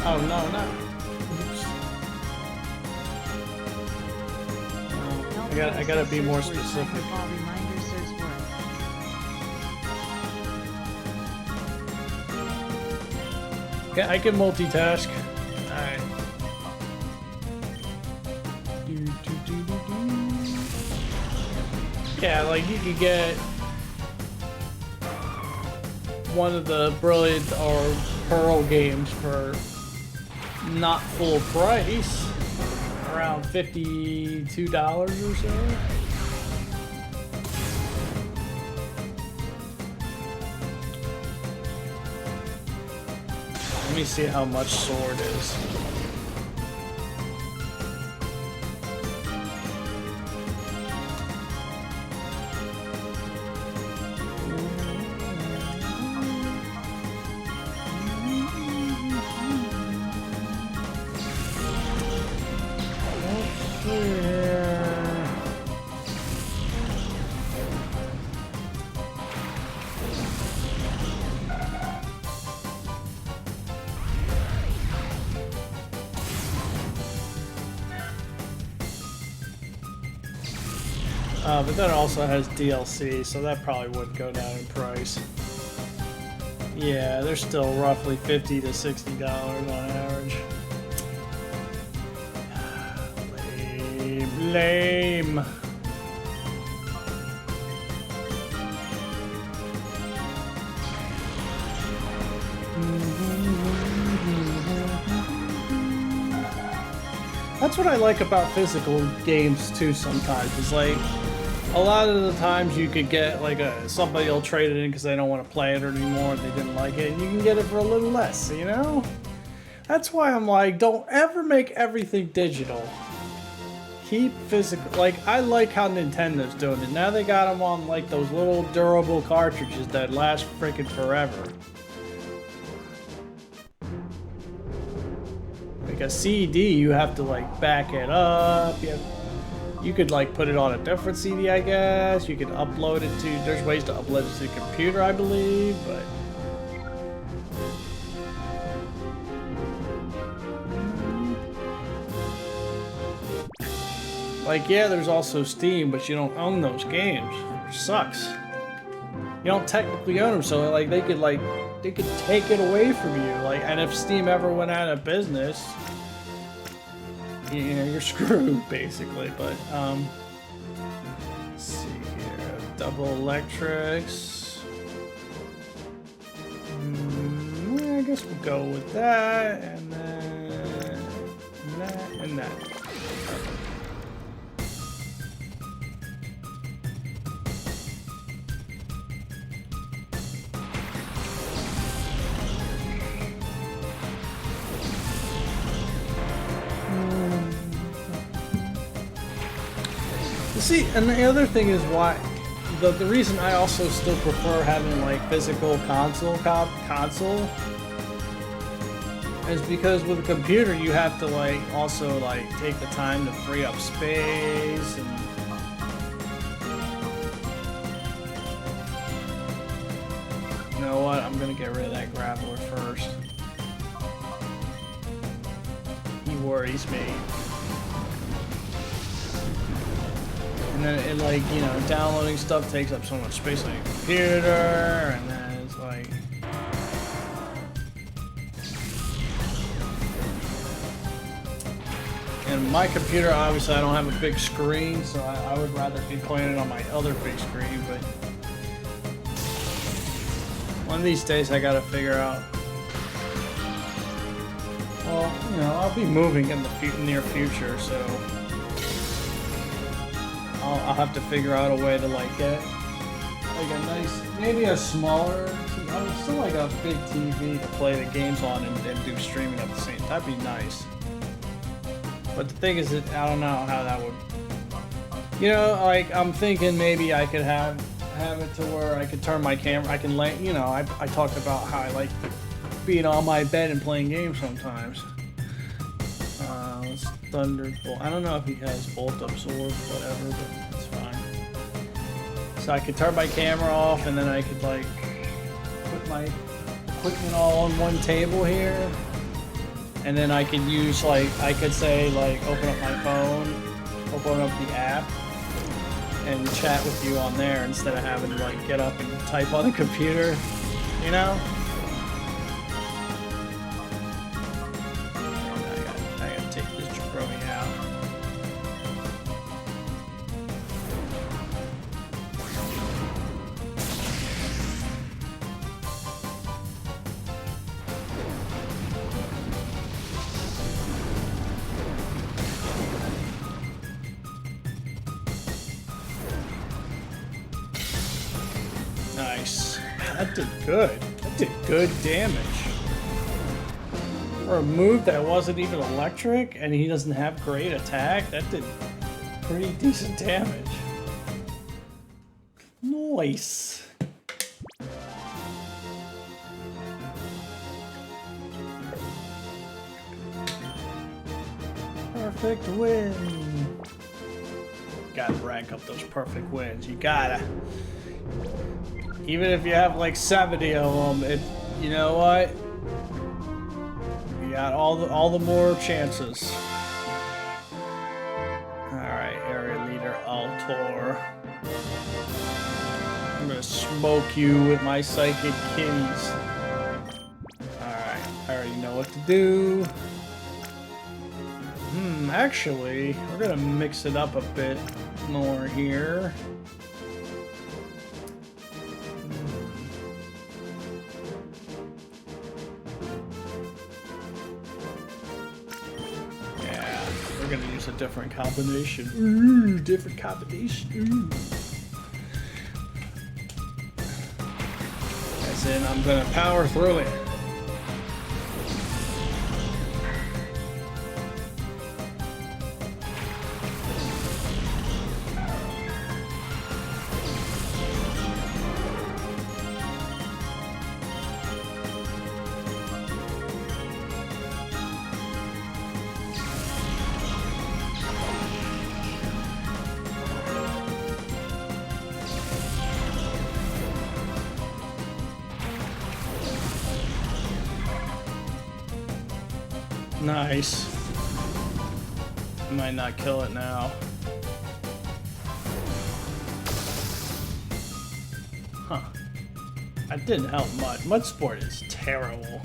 Oh no, not. Oops. I gotta be more specific. I can multitask. Alright. Yeah, like you could get one of the Brilliant or Pearl games for not full price, around $52 or so. Let me see how much Sword is. But that also has DLC, so that probably would go down in price. Yeah, they're still roughly $50 to $60 on average. Lame. That's what I like about physical games too sometimes. It's like, a lot of the times you could get like somebody will trade it in because they don't want to play it anymore, they didn't like it, and you can get it for a little less, you know? That's why I'm like, don't ever make everything digital. Keep physical. Like, I like how Nintendo's doing it. Now they got them on like those little durable cartridges that last freaking forever. Like a CD, you have to like back it up. You could like put it on a different CD, I guess. You could upload it to. There's ways to upload it to the computer, I believe, but. Like, yeah, there's also Steam, but you don't own those games. Which sucks. You don't technically own them, so like they could take it away from you. Like, and if Steam ever went out of business, you know, you're screwed basically. But let's see here, Double Electrics. I guess we'll go with that, and then that and that. See, and the other thing is why the reason I also still prefer having like physical console is because with a computer you have to like also like take the time to free up space and you know what, I'm gonna get rid of that grappler first. He worries me. And then it, like, you know, downloading stuff takes up so much space on your computer, and then it's like... And my computer, obviously, I don't have a big screen, so I would rather be playing it on my other big screen, but one of these days I gotta figure out. Well, you know, I'll be moving in the near future, so I'll have to figure out a way to like get like a nice, maybe a smaller. I would still like a big TV to play the games on and do streaming at the same. That'd be nice. But the thing is that I don't know how that would. You know, like I'm thinking maybe I could have it to where I could turn my camera. I can lay. You know, I talked about how I like being on my bed and playing games sometimes. Let's Thunderbolt. I don't know if he has Bolt Absorb, whatever, but it's fine. So I could turn my camera off, and then I could like put my equipment all on one table here, and then I could use like I could say like open up my phone, open up the app, and chat with you on there instead of having to like get up and type on the computer, you know. Nice. That did good. That did good damage. For a move that wasn't even electric and he doesn't have great attack, that did pretty decent damage. Nice. Perfect win. Gotta rank up those perfect wins. You gotta. Even if you have like 70 of them, you know what? You got all the more chances. All right, area leader Altor. I'm gonna smoke you with my psychic kitties. All right, I already know what to do. Actually, we're gonna mix it up a bit more here. We're gonna use a different combination. Ooh, different combination. Ooh. As in, I'm gonna power through it. Nice. Might not kill it now. Huh. That didn't help much. Mudsport is terrible.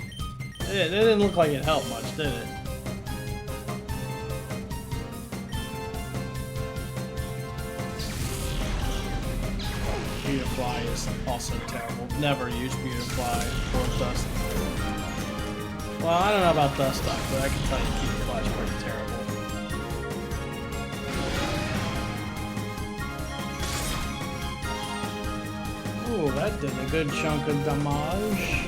It didn't look like it helped much, did it? Beautifly is also terrible. Never use Beautifly or Dust. Well, I don't know about Dust Stock, but I can tell you Beautifly is pretty terrible. Ooh, that did a good chunk of damage.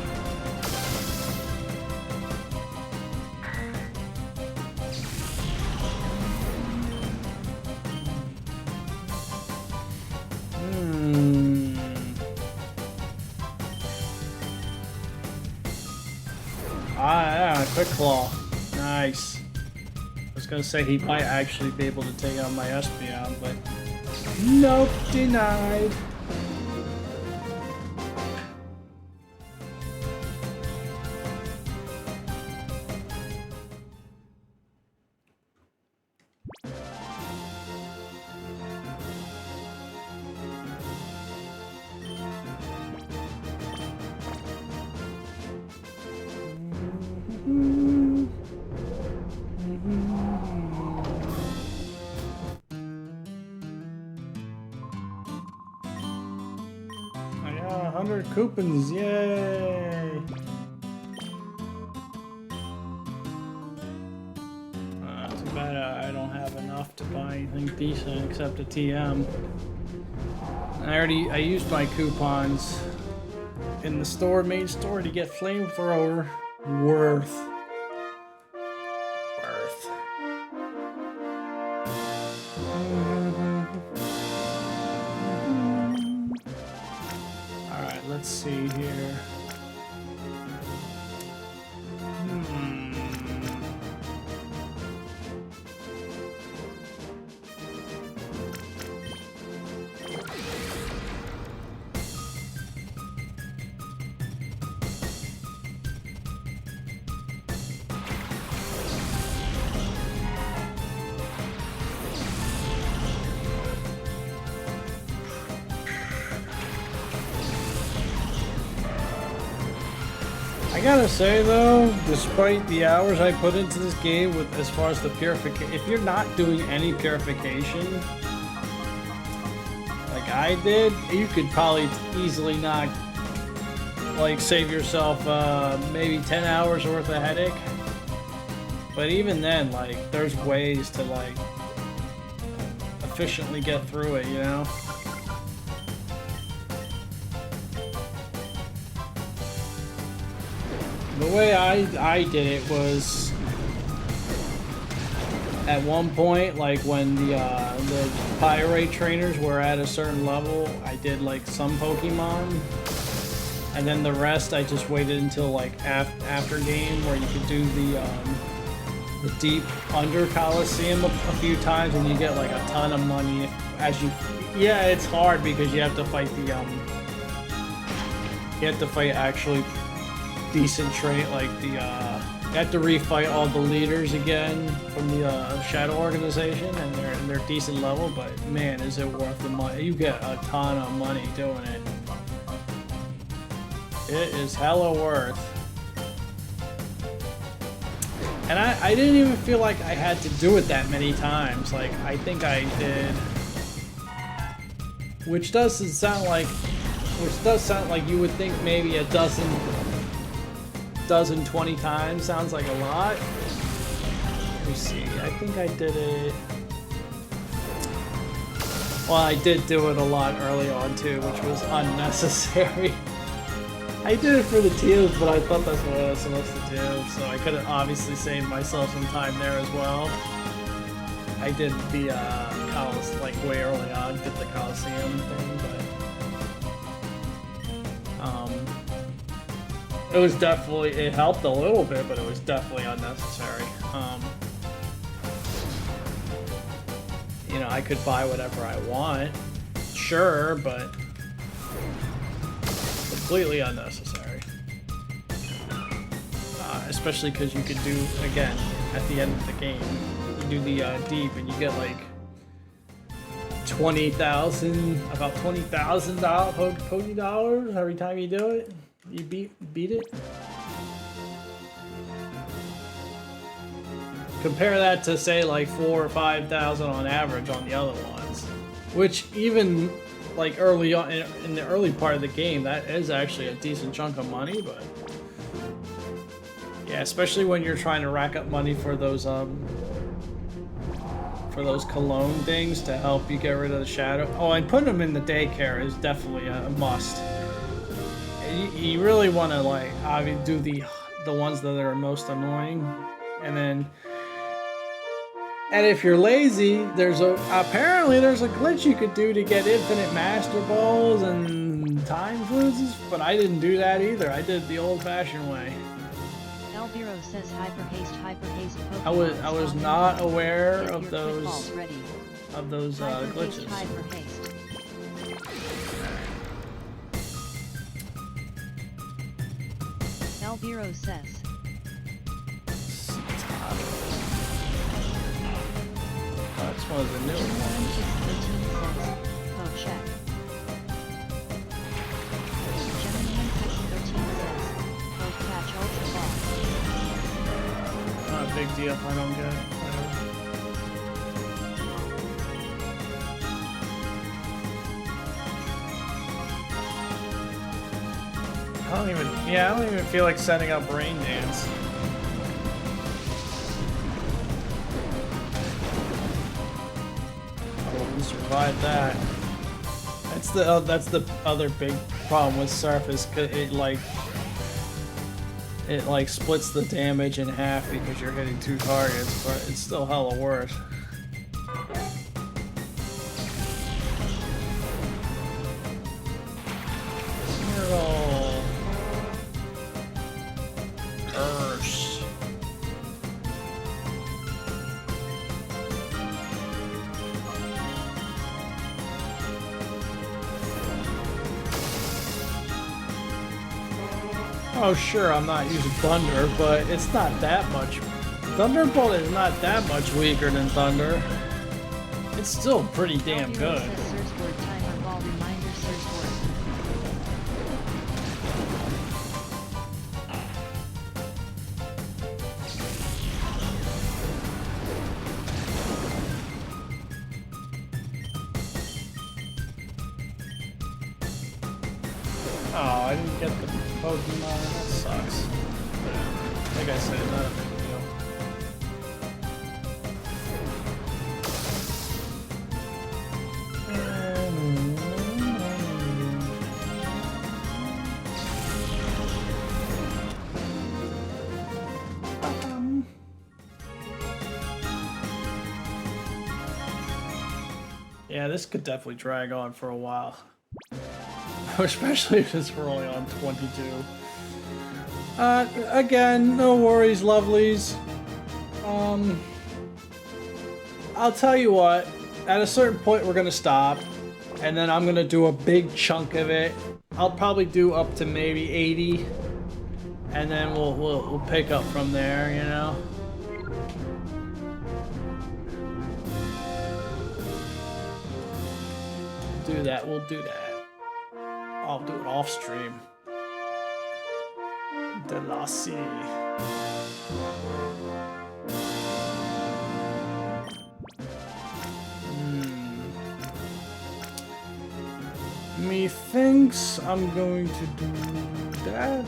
Quick Claw. Nice. I was gonna say he might actually be able to take out my Espeon, but nope, denied. 100 coupons, yay! Too bad I don't have enough to buy anything decent except a TM. I used my coupons in the store, main store, to get flamethrower. Worth. Alright, let's see here. I gotta say though, despite the hours I put into this game with as far as the purification, if you're not doing any purification, like I did, you could probably easily not, like, save yourself maybe 10 hours worth of headache. But even then, like, there's ways to, like, efficiently get through it, you know? The way I did it was, at one point, like when the Pyrite trainers were at a certain level, I did like some Pokemon, and then the rest I just waited until like after game, where you could do the deep under Colosseum a few times, and you get like a ton of money as you. Yeah, it's hard because you have to fight you have to fight actually decent trait, like you have to refight all the leaders again from the Shadow Organization, and they're decent level, but man, is it worth the money. You get a ton of money doing it. It is hella worth. And I didn't even feel like I had to do it that many times. Like, I think I did, which does sound like you would think maybe a dozen 20 times sounds like a lot. Let me see, I think I did it. Well, I did do it a lot early on too, which was unnecessary. I did it for the teals, but I thought that's what I was supposed to do, so I could have obviously saved myself some time there as well. I did the like way early on, did the Colosseum thing, but it was definitely, it helped a little bit, but it was definitely unnecessary. You know, I could buy whatever I want, sure, but completely unnecessary. Especially because you could do, again, at the end of the game, you do the deep and you get like 20,000, about $20,000 Pokey dollars every time you do it. You beat it. Compare that to say like 4,000 or 5,000 on average on the other ones, which even like early on in the early part of the game, that is actually a decent chunk of money. But yeah, especially when you're trying to rack up money for those cologne things to help you get rid of the shadow. Oh, and putting them in the daycare is definitely a must. You really want to like do the ones that are most annoying, and if you're lazy, apparently there's a glitch you could do to get infinite master balls and time fluids, but I didn't do that either. I did the old-fashioned way. Elviro says hyper haste I was not aware of those glitches. Elviro says. Oh, it's one of the new ones. Oh, check. Gemini 13 says, oh, catch ultra ball. Not a big deal if I don't get it. I don't even feel like setting up Rain Dance. Oh, we survived that. That's the other big problem with Surf is it like splits the damage in half because you're hitting 2 targets, but it's still hella worse. Curse. Oh sure, I'm not using Thunder, but it's not that much. Thunderbolt is not that much weaker than Thunder. It's still pretty damn good. Oh, I didn't get the Pokemon. That sucks. Like I said, not a big deal. Yeah, this could definitely drag on for a while. Especially if it's only on 22. Again, no worries, lovelies. I'll tell you what, at a certain point we're gonna stop, and then I'm gonna do a big chunk of it. I'll probably do up to maybe 80, and then we'll pick up from there, you know? Do that, we'll do that. I'll do it off stream. Colosseum. Methinks I'm going to do that.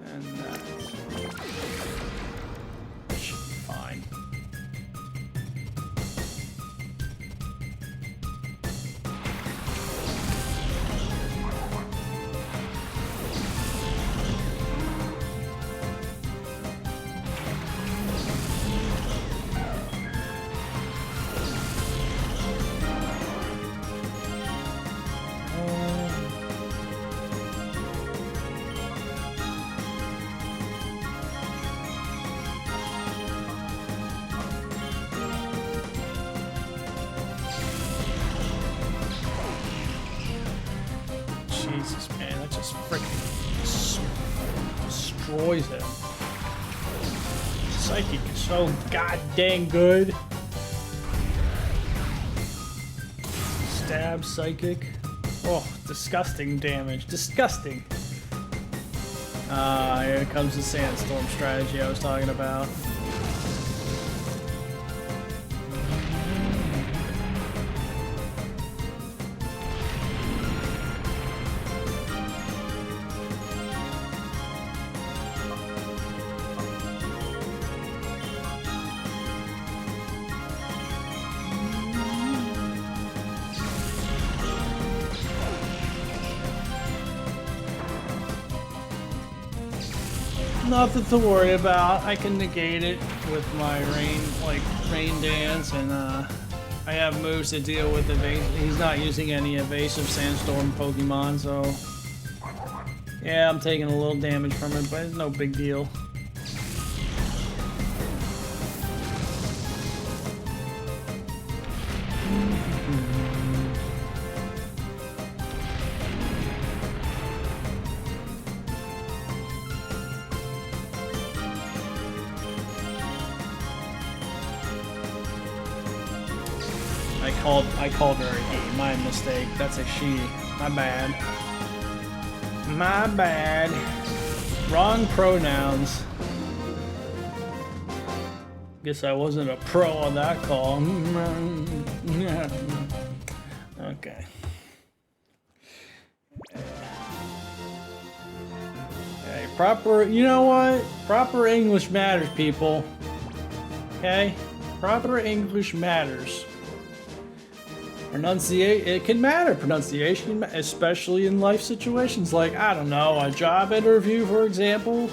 And that. Should be fine. Jesus, man, that just freaking destroys him. Psychic is so goddamn good. Stab Psychic. Oh, disgusting damage. Disgusting. Here comes the Sandstorm strategy I was talking about. Nothing to worry about. I can negate it with my rain dance, and I have moves to deal with evasive. He's not using any evasive Sandstorm Pokemon, so yeah, I'm taking a little damage from it, but it's no big deal. I called her a he. My mistake. That's a she. My bad. My bad. Wrong pronouns. Guess I wasn't a pro on that call. Okay. Proper, you know what? Proper English matters, people. Okay? Proper English matters. Pronunciation, it can matter. Pronunciation, especially in life situations like, I don't know, a job interview, for example.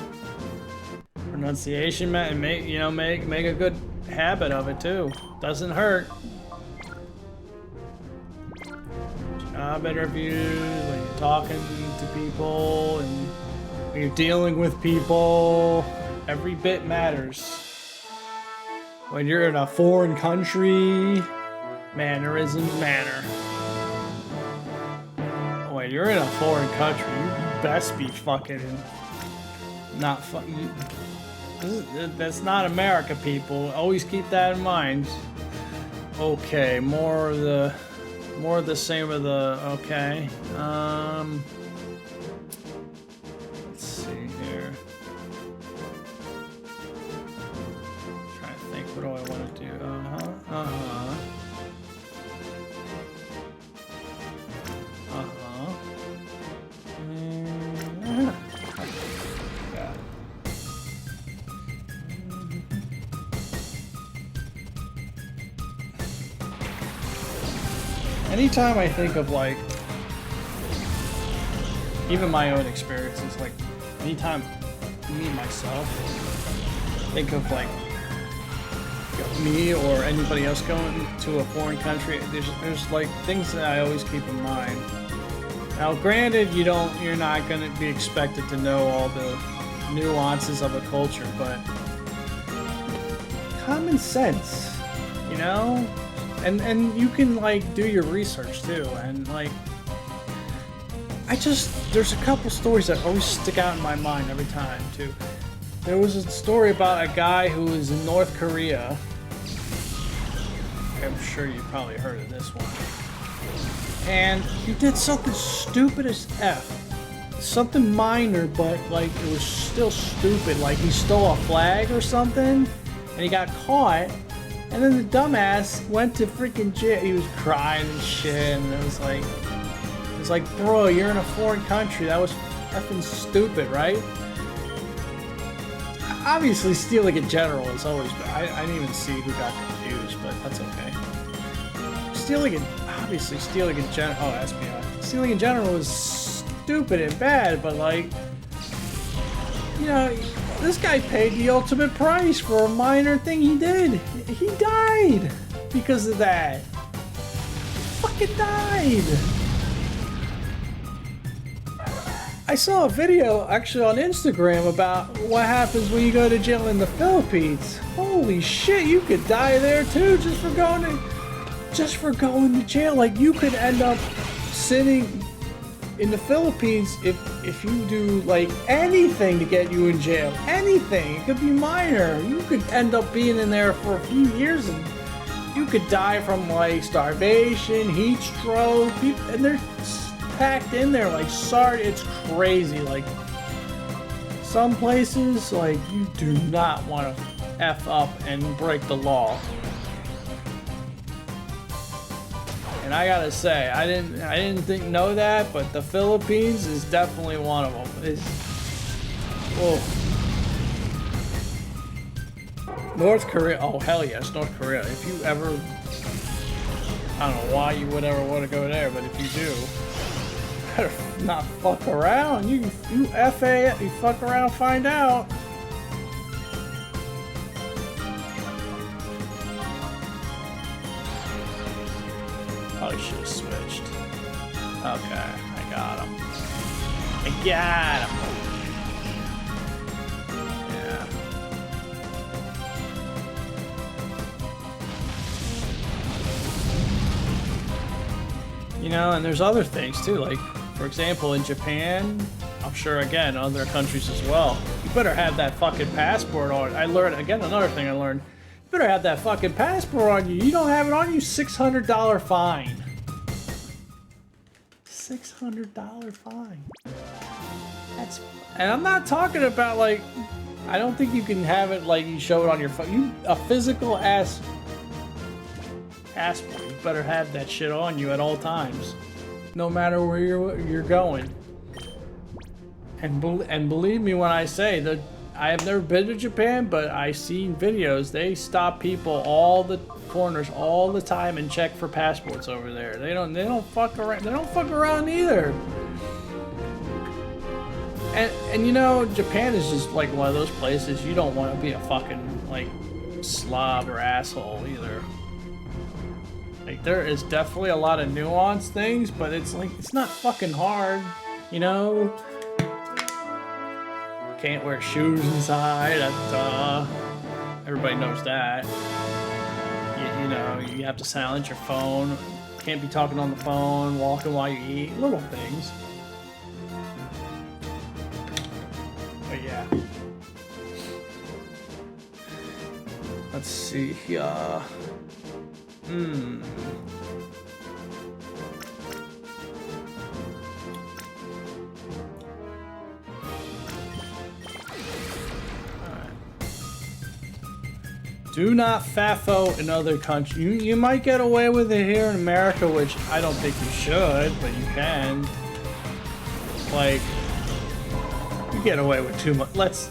Pronunciation, make a good habit of it too. Doesn't hurt. Job interviews, when you're talking to people and when you're dealing with people, every bit matters. When you're in a foreign country, mannerisms matter. When you're in a foreign country, you best be fucking not fucking. That's not America, people. Always keep that in mind. Okay, more of the same of the. Okay. Let's see here. Trying to think. What do I want to do? Anytime I think of like, even my own experiences, like anytime me myself think of like me or anybody else going to a foreign country, there's like things that I always keep in mind. Now, granted, you're not going to be expected to know all the nuances of a culture, but common sense, you know? And you can like do your research too, and like there's a couple stories that always stick out in my mind every time too. There was a story about a guy who was in North Korea. I'm sure you probably heard of this one. And he did something stupid as F. Something minor, but like it was still stupid. Like he stole a flag or something, and he got caught. And then the dumbass went to freaking jail. He was crying and shit, and it was like, bro, you're in a foreign country. That was effing stupid, right? Obviously, stealing in general is always bad. I didn't even see who got confused, but that's okay. Stealing in general. Oh, SBI. Stealing in general is stupid and bad, but like, you know. This guy paid the ultimate price for a minor thing he did. He died because of that. Fucking died. I saw a video actually on Instagram about what happens when you go to jail in the Philippines. Holy shit, you could die there too just for going to jail. Like you could end up sitting in the Philippines, if you do like anything to get you in jail, anything, it could be minor, you could end up being in there for a few years and you could die from like starvation, heat stroke, and they're packed in there like sorry, it's crazy. Like some places, like you do not want to F up and break the law. And I gotta say, I didn't know that, but the Philippines is definitely one of them. North Korea, oh hell yes, North Korea. If you ever, I don't know why you would ever want to go there, but if you do, you better not fuck around. You fuck around, find out. Probably should have switched. Okay, I got him. Yeah. You know, and there's other things too, like, for example, in Japan, I'm sure, again, other countries as well, you better have that fucking passport on. I learned, again, another thing I learned, you better have that fucking passport on you. You don't have it on you, $600 fine. $600 fine. And I'm not talking about like, I don't think you can have it like you show it on your phone. A physical ass passport. You better have that shit on you at all times, no matter where you're going. And believe me when I say that I have never been to Japan, but I've seen videos. They stop people all the corners all the time and check for passports over there. They don't fuck around. They don't fuck around either. And you know, Japan is just like one of those places you don't want to be a fucking like slob or asshole either. Like there is definitely a lot of nuanced things, but it's like it's not fucking hard, you know. Can't wear shoes inside. Everybody knows that. You know, you have to silence your phone. Can't be talking on the phone, walking while you eat. Little things. But yeah. Let's see here. Do not FAFO in other countries. You might get away with it here in America, which I don't think you should, but you can. Like, you get away with too much. Let's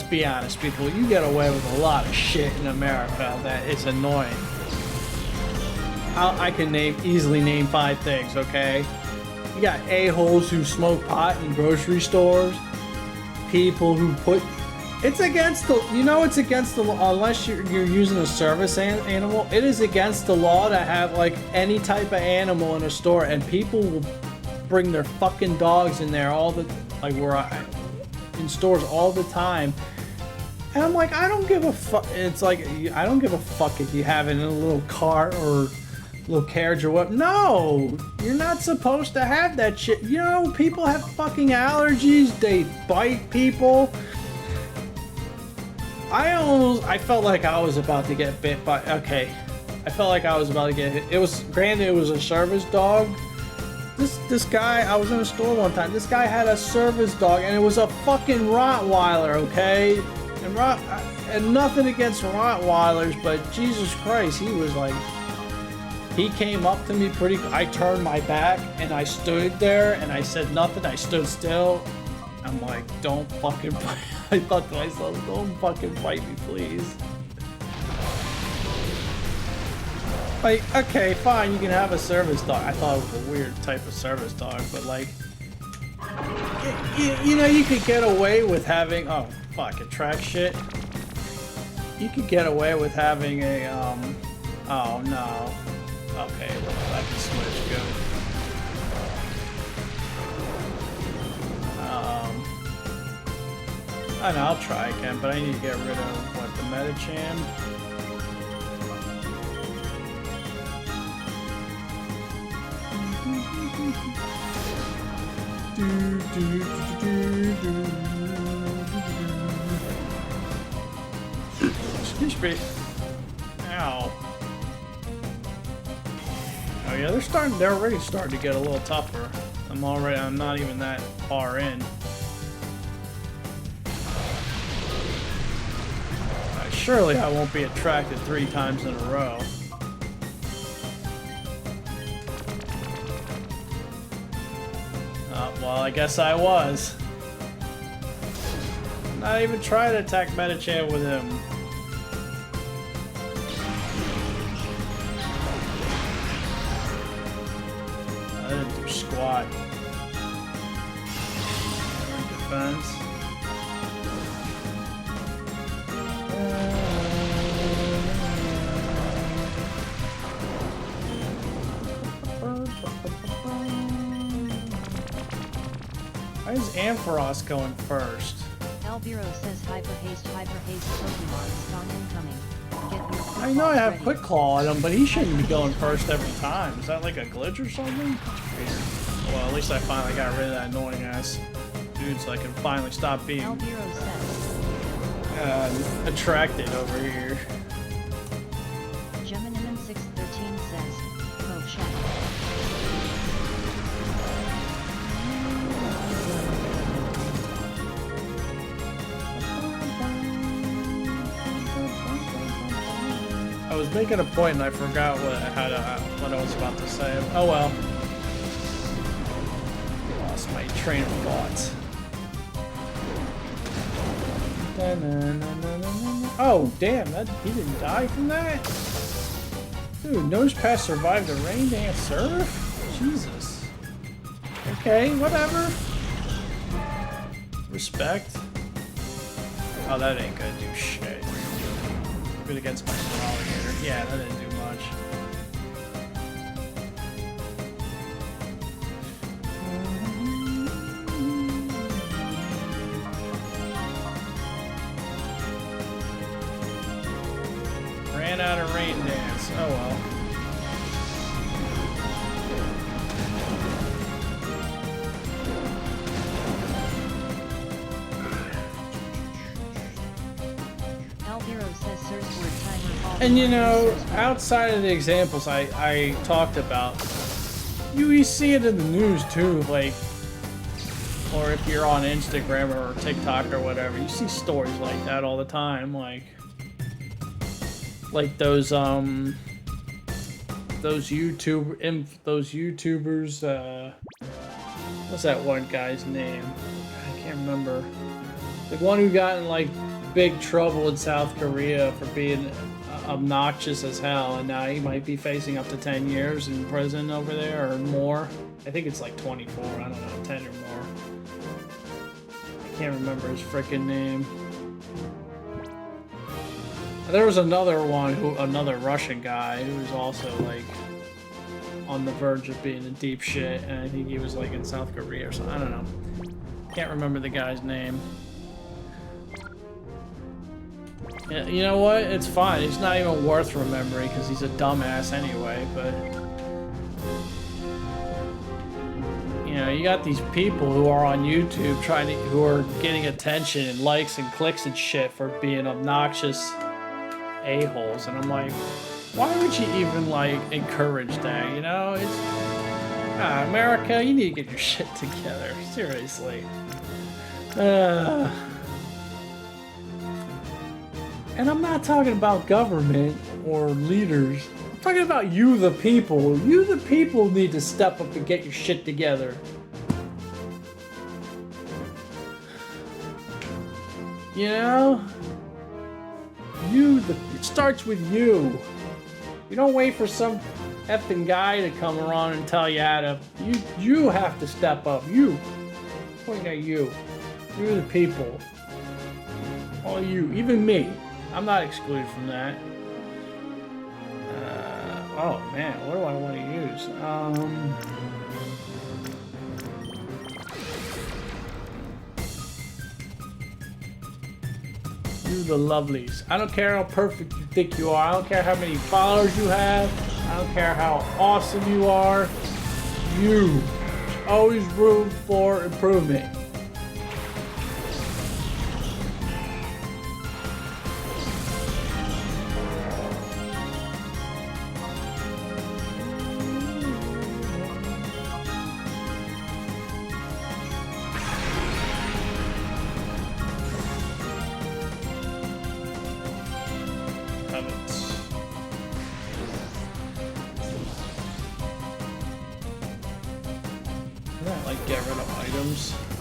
be honest, people. You get away with a lot of shit in America that is annoying. I can easily name 5 things, okay? You got a-holes who smoke pot in grocery stores. People who put... It's against the... You know it's against the law, unless you're using a service animal. It is against the law to have, like, any type of animal in a store, and people will bring their fucking dogs in there all the... Like, in stores all the time. And I'm like, I don't give a fuck. It's like, I don't give a fuck if you have it in a little cart or little carriage or what. No, you're not supposed to have that shit. You know, people have fucking allergies. They bite people. I felt like I was about to get bit by, okay. I felt like I was about to get hit. It was, granted, it was a service dog. This guy, I was in a store one time. This guy had a service dog, and it was a fucking Rottweiler, okay? And nothing against Rottweilers, but Jesus Christ, he was like, he came up to me I turned my back, and I stood there, and I said nothing. I stood still. I'm like, don't fucking bite. I thought to myself, don't fucking bite me, please. Like, okay, fine, you can have a service dog. I thought it was a weird type of service dog, but like, you know, you could get away with having, oh, fuck, it tracks shit. You could get away with having a, oh no. Okay, well, I can switch, good. I know, I'll try again, but I need to get rid of, what, the Metacham? Excuse me. Ow. Oh yeah, they're already starting to get a little tougher. I'm not even that far in. Surely I won't be attracted 3 times in a row. Well, I guess I was. Not even trying to attack Metachan with him. I didn't do squat. Defense. Why is Ampharos going first? Albiro says hyper haste Pokemon spawn incoming. Get your I know I have ready. Quick Claw on him, but he shouldn't be going first every time. Is that like a glitch or something? Well, at least I finally got rid of that annoying ass dude so I can finally stop being Albiro says attracted over here. Geminiman 613 says, oh shit. I was making a point and I forgot what I was about to say. Oh well. Lost my train of thoughts. Oh, damn, he didn't die from that? Dude, Nosepass survived a rain dance surf? Jesus. Okay, whatever. Respect. Oh, that ain't gonna do shit. Good against my alligator. Yeah, that didn't do much. Ran out of rain dance. Oh well. And you know, outside of the examples I talked about, you see it in the news too, like, or if you're on Instagram or TikTok or whatever, you see stories like that all the time, like those YouTubers, what's that one guy's name? I can't remember. The one who got in like big trouble in South Korea for being obnoxious as hell, and now he might be facing up to 10 years in prison over there or more. I think it's like 24, I don't know, 10 or more. I can't remember his freaking name. There was another one, another Russian guy who was also like on the verge of being in deep shit, and I think he was like in South Korea or something. I don't know. Can't remember the guy's name. Yeah, you know what? It's fine. It's not even worth remembering because he's a dumbass anyway, but you know, you got these people who are on YouTube who are getting attention and likes and clicks and shit for being obnoxious a-holes, and I'm like, why would you even like encourage that? You know, it's America, you need to get your shit together. Seriously. And I'm not talking about government or leaders. I'm talking about you, the people. You, the people, need to step up and get your shit together. You know? It starts with you. You don't wait for some effing guy to come around and tell you how to. You have to step up. You. Pointing at you. You're the people. All you. Even me. I'm not excluded from that. Oh man, what do I want to use? You the lovelies. I don't care how perfect you think you are. I don't care how many followers you have. I don't care how awesome you are. There's always room for improvement.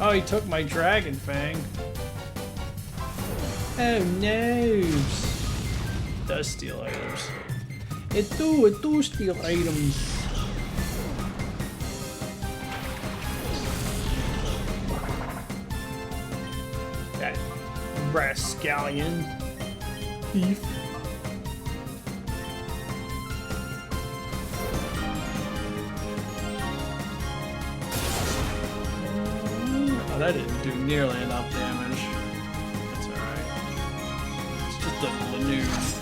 Oh, he took my dragon fang. Oh no! It does steal items. It do steal items. That rascallion thief. That didn't do nearly enough damage. That's alright. It's just the news.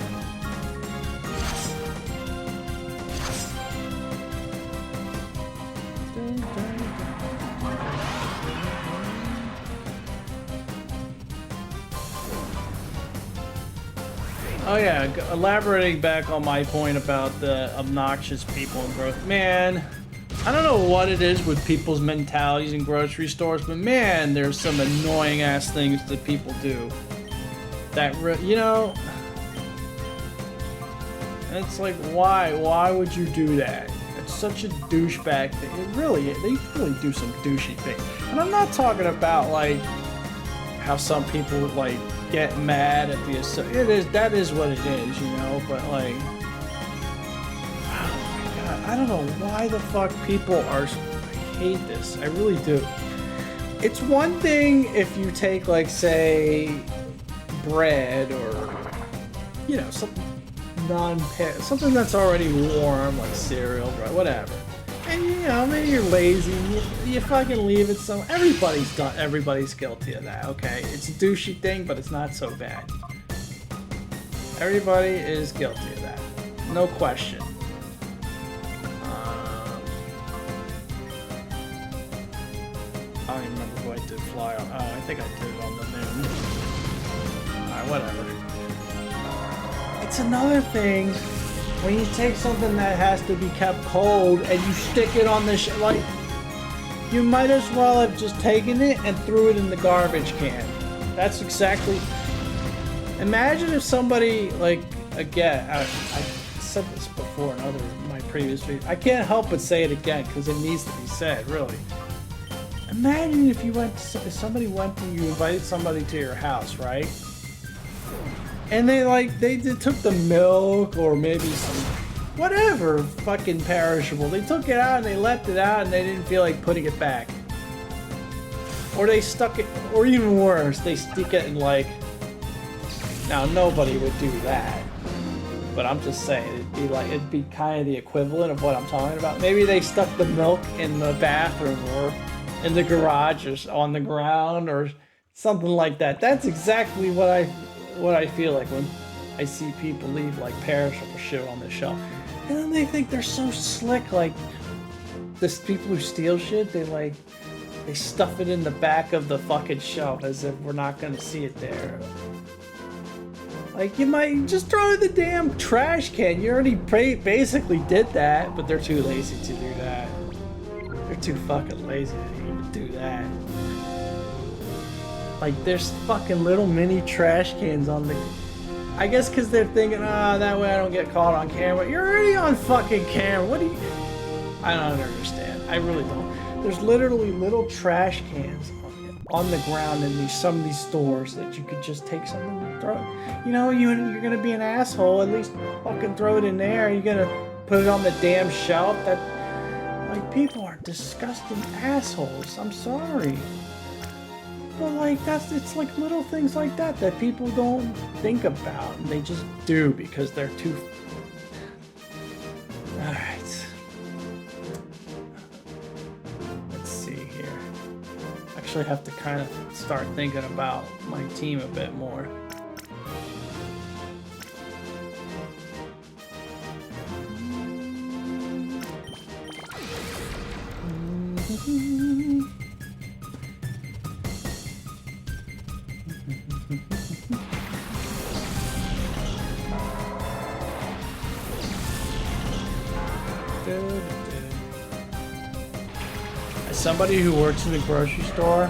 Oh yeah, elaborating back on my point about the obnoxious people in growth. Man, I don't know what it is with people's mentalities in grocery stores, but man, there's some annoying ass things that people do. That, you know, it's like, why? Why would you do that? It's such a douchebag thing. They really do some douchey things. And I'm not talking about like how some people like get mad at the that is what it is, you know, but like, oh my god, I don't know why the fuck people are, I hate this, I really do. It's one thing if you take, like, say, bread or, you know, something something that's already warm, like cereal, bread, whatever. And, you know, maybe you're lazy, you fucking leave it so... Everybody's guilty of that, okay? It's a douchey thing, but it's not so bad. Everybody is guilty of that. No question. I don't even remember who I did fly on. Oh, I think I did it on the moon. Alright, whatever. It's another thing when you take something that has to be kept cold and you stick it on the like, you might as well have just taken it and threw it in the garbage can. That's exactly... Imagine if somebody, like, again, I said this before in my previous videos. I can't help but say it again because it needs to be said, really. Imagine if if somebody went to you, invited somebody to your house, right? And they took the milk or maybe some, whatever, fucking perishable. They took it out and they left it out and they didn't feel like putting it back. Or they stuck it, or even worse, they stick it in, like, now nobody would do that. But I'm just saying, it'd be kind of the equivalent of what I'm talking about. Maybe they stuck the milk in the bathroom or in the garage or on the ground or something like that. That's exactly what I feel like when I see people leave, like, perishable shit on the shelf. And then they think they're so slick, like, this people who steal shit, they stuff it in the back of the fucking shelf as if we're not gonna see it there. Like, you might just throw it in the damn trash can. You already basically did that, but they're too lazy to do that. They're too fucking lazy to even do that. Like, there's fucking little mini trash cans on the... I guess because they're thinking, that way I don't get caught on camera. You're already on fucking camera. What do you... I don't understand. I really don't. There's literally little trash cans on the ground in some of these stores that you could just take something and throw it. You know, you're gonna be an asshole, at least fucking throw it in there. You're gonna put it on the damn shelf. Like, people are disgusting assholes. I'm sorry. But, like, it's like little things like that people don't think about, and they just do because they're too... Alright. Let's see here. Actually have to kind of start thinking about my team a bit more. As somebody who works in the grocery store,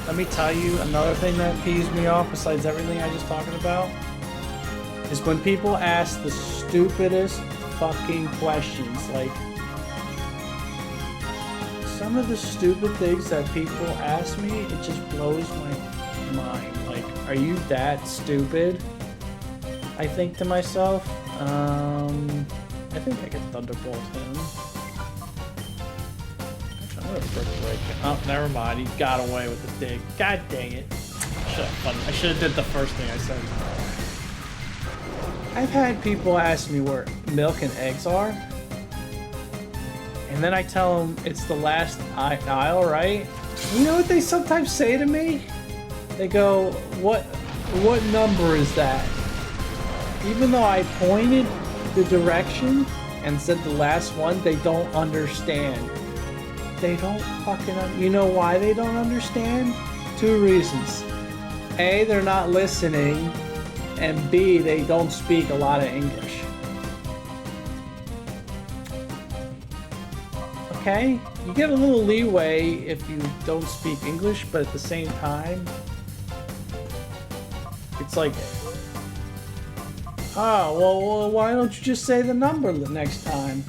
let me tell you another thing that peeves me off besides everything I just talked about is when people ask the stupidest fucking questions. Like, some of the stupid things that people ask me, it just blows my mind. Like, are you that stupid? I think to myself, I think I can thunderbolt him. Actually, I'm gonna break. Oh, never mind. He got away with the dig. God dang it! I should have did the first thing I said. I've had people ask me where milk and eggs are, and then I tell them it's the last aisle, right? You know what they sometimes say to me? They go, "What number is that?" Even though I pointed the direction and said the last one, they don't understand. They don't fucking you know why they don't understand? Two reasons. A, they're not listening, and B, they don't speak a lot of English. Okay? You get a little leeway if you don't speak English, but at the same time, it's like, oh, well, why don't you just say the number the next time?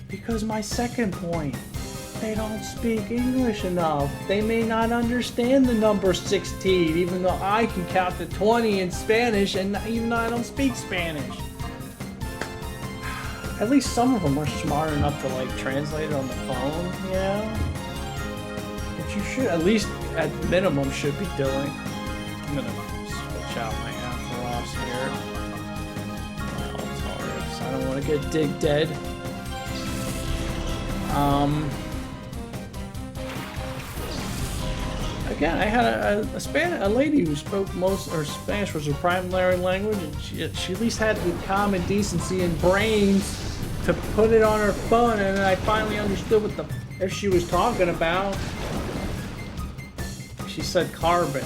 Because my second point, they don't speak English enough. They may not understand the number 16, even though I can count to 20 in Spanish, and even though I don't speak Spanish. At least some of them are smart enough to like translate it on the phone, you know? Which you should, at least at minimum, should be doing. I'm gonna switch out my Ampharos here. Altaris. I don't want to get dig dead. Again, I had a lady who spoke Spanish was her primary language, and she at least had the common decency and brains to put it on her phone, and then I finally understood what the if she was talking about. She said carbon,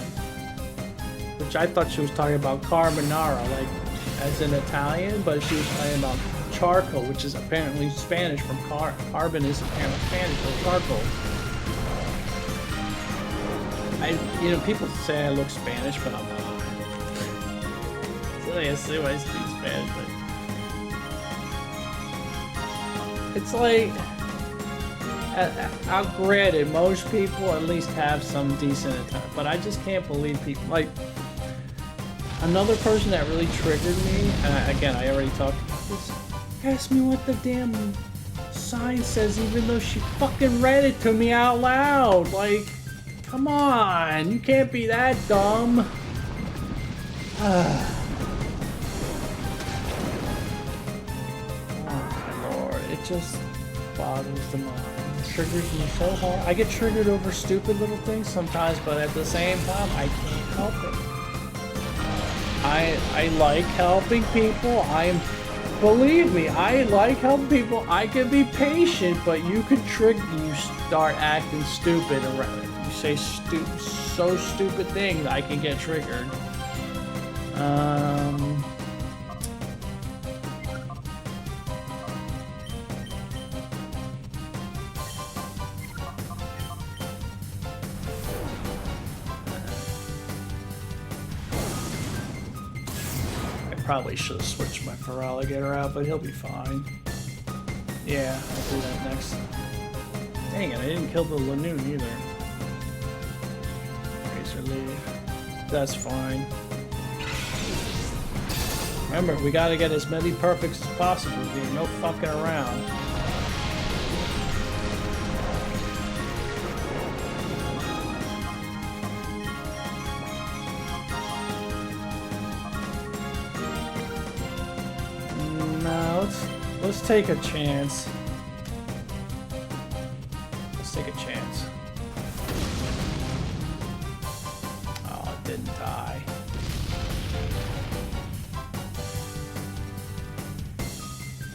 which I thought she was talking about carbonara, like as in Italian, but she was talking about charcoal, which is apparently Spanish from carbon is apparently Spanish for charcoal. People say I look Spanish, but I'm not. So they assume I speak Spanish, but it's like, granted, most people at least have some decent Italian, but I just can't believe people, like, another person that really triggered me, and again, I already talked about this, asked me what the damn sign says, even though she fucking read it to me out loud. Like, come on, you can't be that dumb. Oh my lord, it just boggles the mind. It triggers me so hard. I get triggered over stupid little things sometimes, but at the same time, I can't help it. I like helping people. Believe me, I like helping people. I can be patient, but you can trigger. You start acting stupid around. You say so stupid things, I can get triggered. Probably should have switched my Feraligatr out, but he'll be fine. Yeah, I'll do that next. Dang it, I didn't kill the Lanoon either. Razor Leaf. That's fine. Remember, we gotta get as many perfects as possible here. No fucking around. Let's take a chance. Let's take a chance. Oh, it didn't die.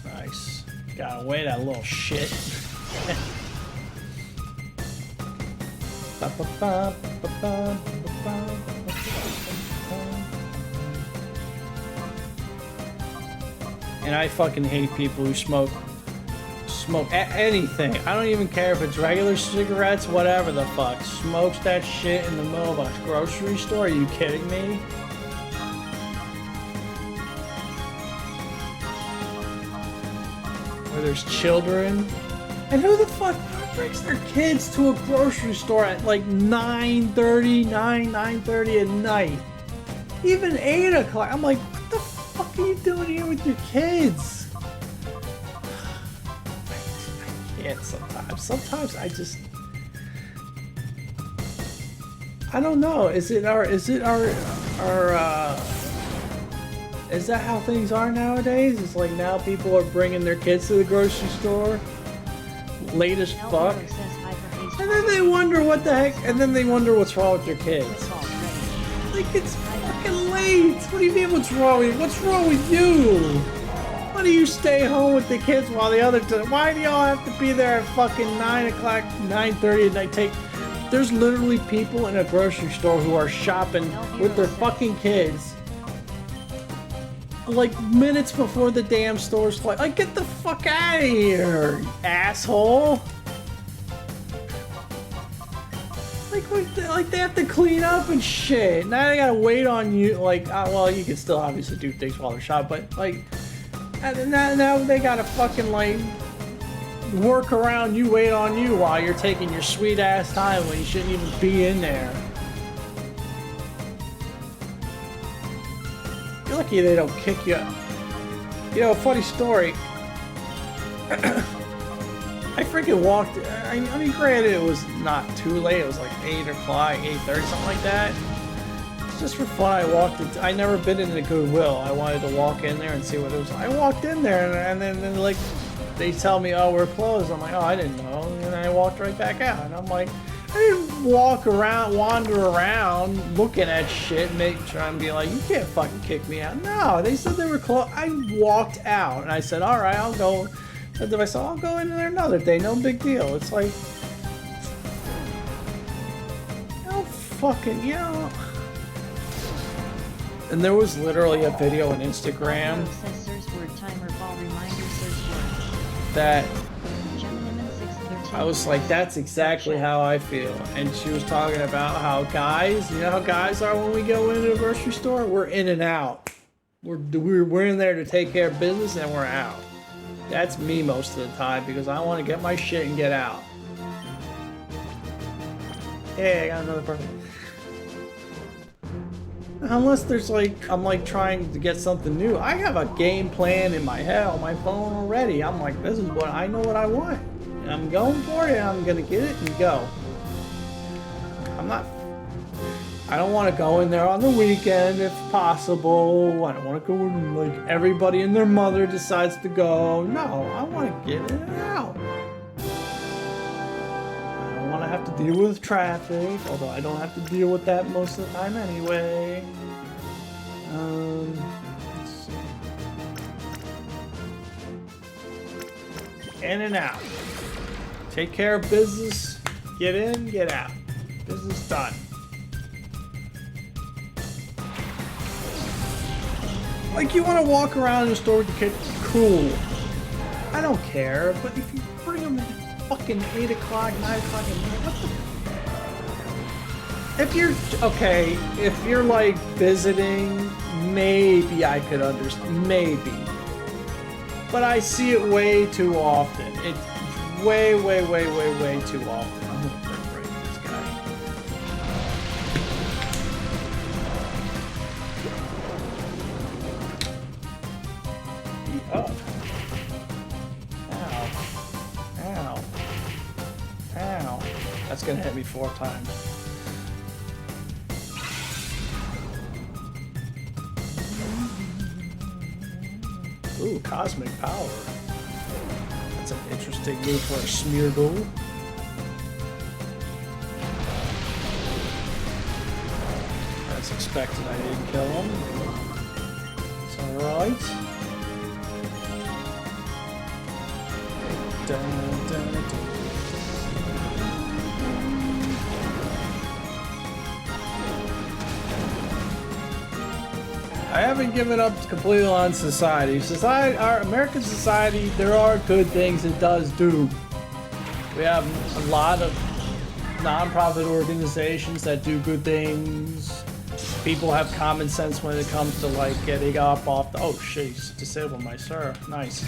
Nice. Got away, that little shit. And I fucking hate people who smoke anything. I don't even care if it's regular cigarettes, whatever the fuck. Smokes that shit in the middle of a grocery store? Are you kidding me? Where there's children. And who the fuck brings their kids to a grocery store at like 9:30 at night? Even 8 o'clock. I'm like, what are you doing here with your kids? I can't sometimes. Sometimes I just, I don't know. Is that how things are nowadays? It's like now people are bringing their kids to the grocery store late as fuck, and then they wonder what the heck, and then they wonder what's wrong with their kids. Like, it's fucking late. What do you mean what's wrong with you? What's wrong with you? Why do you stay home with the kids while the other why do y'all have to be there at fucking 9 o'clock, 9:30 at night? There's literally people in a grocery store who are shopping with their fucking kids like minutes before the damn store's closed. Like, get the fuck out of here, you asshole. Like they have to clean up and shit. Now they gotta wait on you. Like, well, you can still obviously do things while they're shopping, but like, now they gotta fucking like work around you, wait on you while you're taking your sweet ass time when you shouldn't even be in there. You're lucky they don't kick you. You know, funny story. I freaking walked. I mean, granted, it was not too late. It was like 8 o'clock, 8:30, something like that. Just for fun, I walked. I never been in a Goodwill. I wanted to walk in there and see what it was. I walked in there, and then like they tell me, "Oh, we're closed." I'm like, "Oh, I didn't know," and I walked right back out. And I'm like, I didn't walk around, wander around, looking at shit, trying to be like, "You can't fucking kick me out." No, they said they were closed. I walked out, and I said, "All right, I'll go." I said to myself, "I'll go in there another day. No big deal." It's like, fucking, And there was literally a video on Instagram that I was like, that's exactly how I feel. And she was talking about how guys, you know how guys are when we go into a grocery store? We're in and out. We're in there to take care of business and we're out. That's me most of the time because I want to get my shit and get out. Hey, I got another person. Unless there's like, I'm like trying to get something new. I have a game plan in my head on my phone already. I'm like, this is what I know what I want. And I'm going for it and I'm gonna get it and go. I don't want to go in there on the weekend if possible. I don't want to go when like everybody and their mother decides to go. No, I want to get in and out. I don't want to have to deal with traffic, although I don't have to deal with that most of the time anyway. Let's see. In and out. Take care of business. Get in, get out. Business done. Like, you want to walk around in the store with the kids, cool. I don't care, but if you bring them at fucking 8 o'clock, 9 o'clock at night, what the... If you're, okay, if you're like visiting, maybe I could understand, maybe. But I see it way too often. It's way, way, way, way, way too often. I'm gonna break this guy. Up. Ow. Ow. Ow. That's gonna hit me 4 times. Ooh, cosmic power. That's an interesting move for a Smeargle. As expected, I didn't kill him. It's alright. Dun, dun, dun. I haven't given up completely on society. Our American society, there are good things it does do. We have a lot of non-profit organizations that do good things. People have common sense when it comes to like getting up off the... Oh shit, he's disabled my sir. Nice.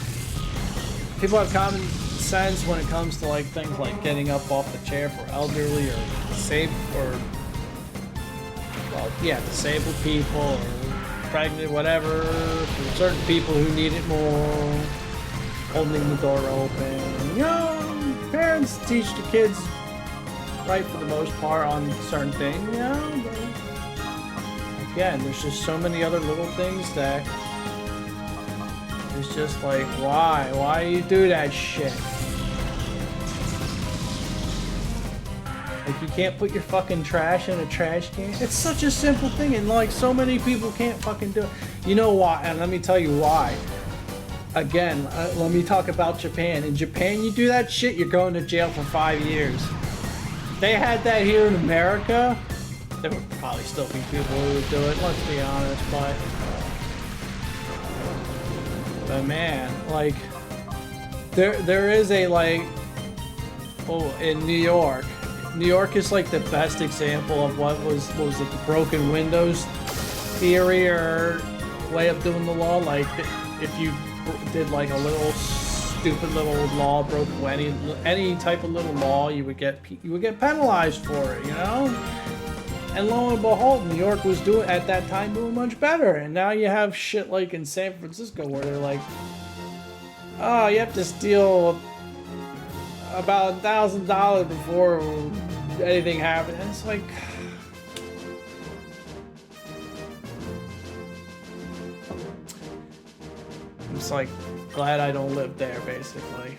People have common sense when it comes to like things like getting up off the chair for elderly or disabled disabled people or pregnant, whatever, for certain people who need it more, holding the door open. You know, parents teach the kids right for the most part on certain things, you know, but again, there's just so many other little things that it's just like, why do you do that shit? Like, you can't put your fucking trash in a trash can? It's such a simple thing, and like, so many people can't fucking do it. You know why? And let me tell you why. Again, let me talk about Japan. In Japan, you do that shit, you're going to jail for 5 years. If they had that here in America, there would probably still be people who would do it, let's be honest, but man, like, there is a, like, in New York is like the best example of what was it, the broken windows theory or way of doing the law. Like, if you did like a little stupid little law broke, any type of little law, you would get penalized for it, you know. And lo and behold, New York was doing at that time doing much better, and now you have shit like in San Francisco where they're like, oh, you have to steal about $1,000 before anything happens. And it's like, it's like, glad I don't live there, basically.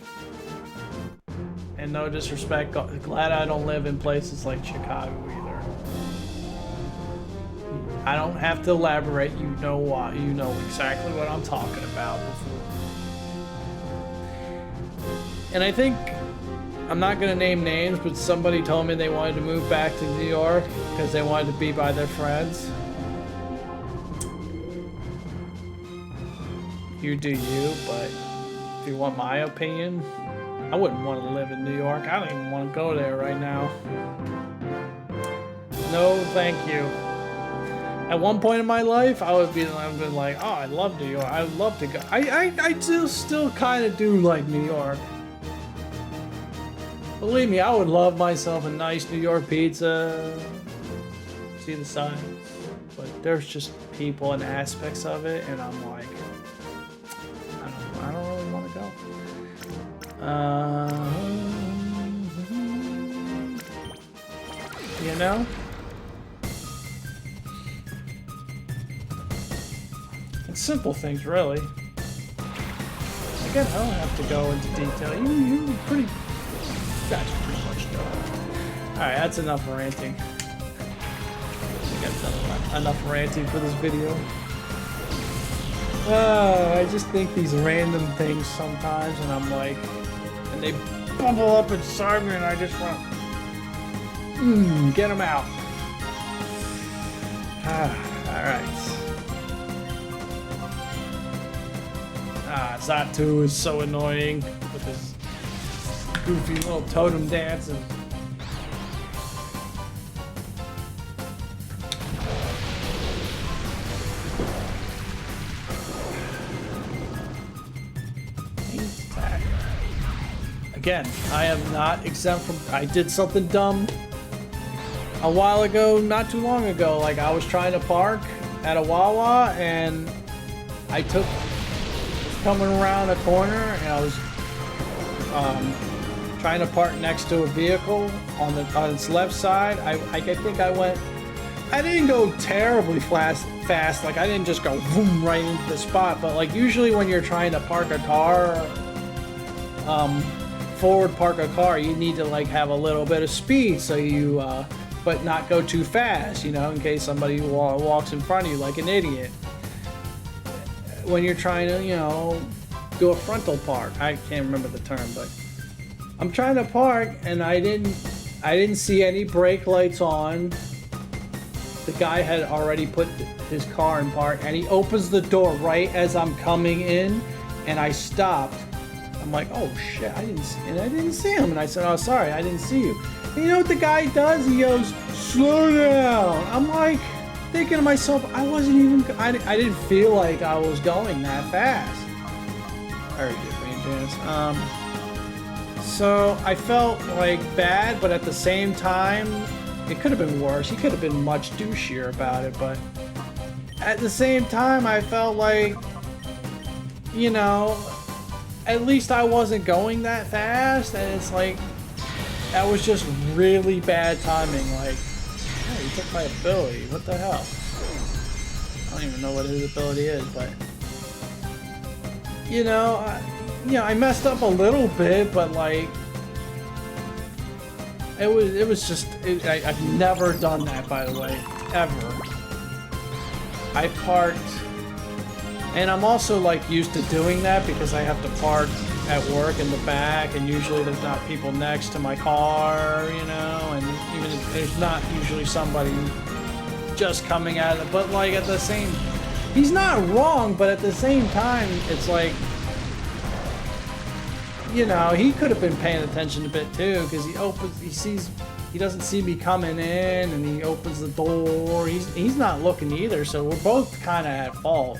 And no disrespect, glad I don't live in places like Chicago either. I don't have to elaborate, you know why, you know exactly what I'm talking about before. And I think, I'm not gonna name names, but somebody told me they wanted to move back to New York because they wanted to be by their friends. You do you, but if you want my opinion, I wouldn't want to live in New York. I don't even want to go there right now. No, thank you. At one point in my life, I've been like, oh, I love New York. I would love to go. I still kind of do like New York. Believe me, I would love myself a nice New York pizza. See the sign? But there's just people and aspects of it, and I'm like, I don't really want to go. You know? It's simple things, really. Again, I don't have to go into detail. You pretty... Guys pretty much know. Alright, that's enough ranting. I think I've done enough ranting for this video. I just think these random things sometimes, and I'm like... And they bubble up inside me, and I just want... get them out. Alright. Zatu is so annoying with his goofy little totem dance and again, I am not exempt from. I did something dumb a while ago, not too long ago. Like I was trying to park at a Wawa and I was coming around a corner and I was trying to park next to a vehicle on its left side. I think I didn't go terribly fast. Like I didn't just go boom right into the spot. But like usually when you're trying to park a car, forward park a car, you need to like have a little bit of speed so you, but not go too fast, you know, in case somebody walks in front of you like an idiot. When you're trying to, you know, do a frontal park. I can't remember the term, but I'm trying to park and I didn't see any brake lights on. The guy had already put his car in park and he opens the door right as I'm coming in and I stopped. I'm like, oh shit, I didn't see him. And I said, oh, sorry, I didn't see you. And you know what the guy does? He goes, slow down. I'm like, thinking to myself, I didn't feel like I was going that fast. I already did rain dance. So I felt like bad, but at the same time, it could have been worse. He could have been much douchier about it, but at the same time, I felt like, you know, at least I wasn't going that fast, and it's like, that was just really bad timing. Like, oh, he took my ability. What the hell? I don't even know what his ability is, but you know, I messed up a little bit, but like, it was just, I've never done that, by the way, ever. I parked, and I'm also like used to doing that because I have to park at work in the back, and usually there's not people next to my car, you know, and even if there's not usually somebody just coming at it, but like at the same, he's not wrong, but at the same time, it's like, you know, he could have been paying attention a bit too, because he doesn't see me coming in, and he opens the door. He's not looking either, so we're both kind of at fault.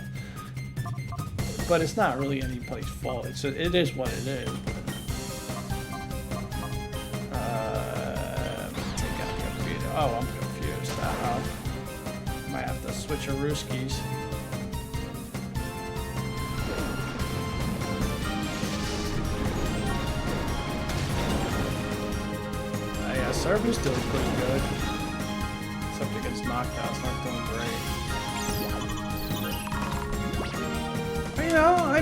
but it's not really anybody's fault. It is what it is. Take out computer. Oh, I'm confused. Might have to switch a Rooskies. Yeah, Server's doing pretty good. Except against knockouts, not doing great. You know, I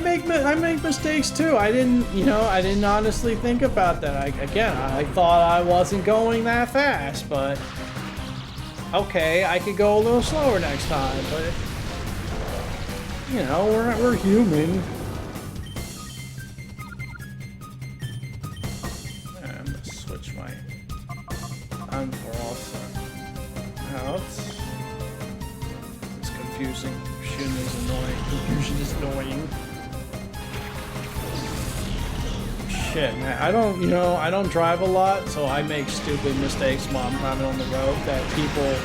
make mistakes too. I didn't honestly think about that. I thought I wasn't going that fast, but okay, I could go a little slower next time. But you know, we're human. I'm gonna switch my Unfrost out. It's confusing. Shooting is annoying. Confusion is annoying. Shit, man. I don't drive a lot, so I make stupid mistakes while I'm driving on the road that people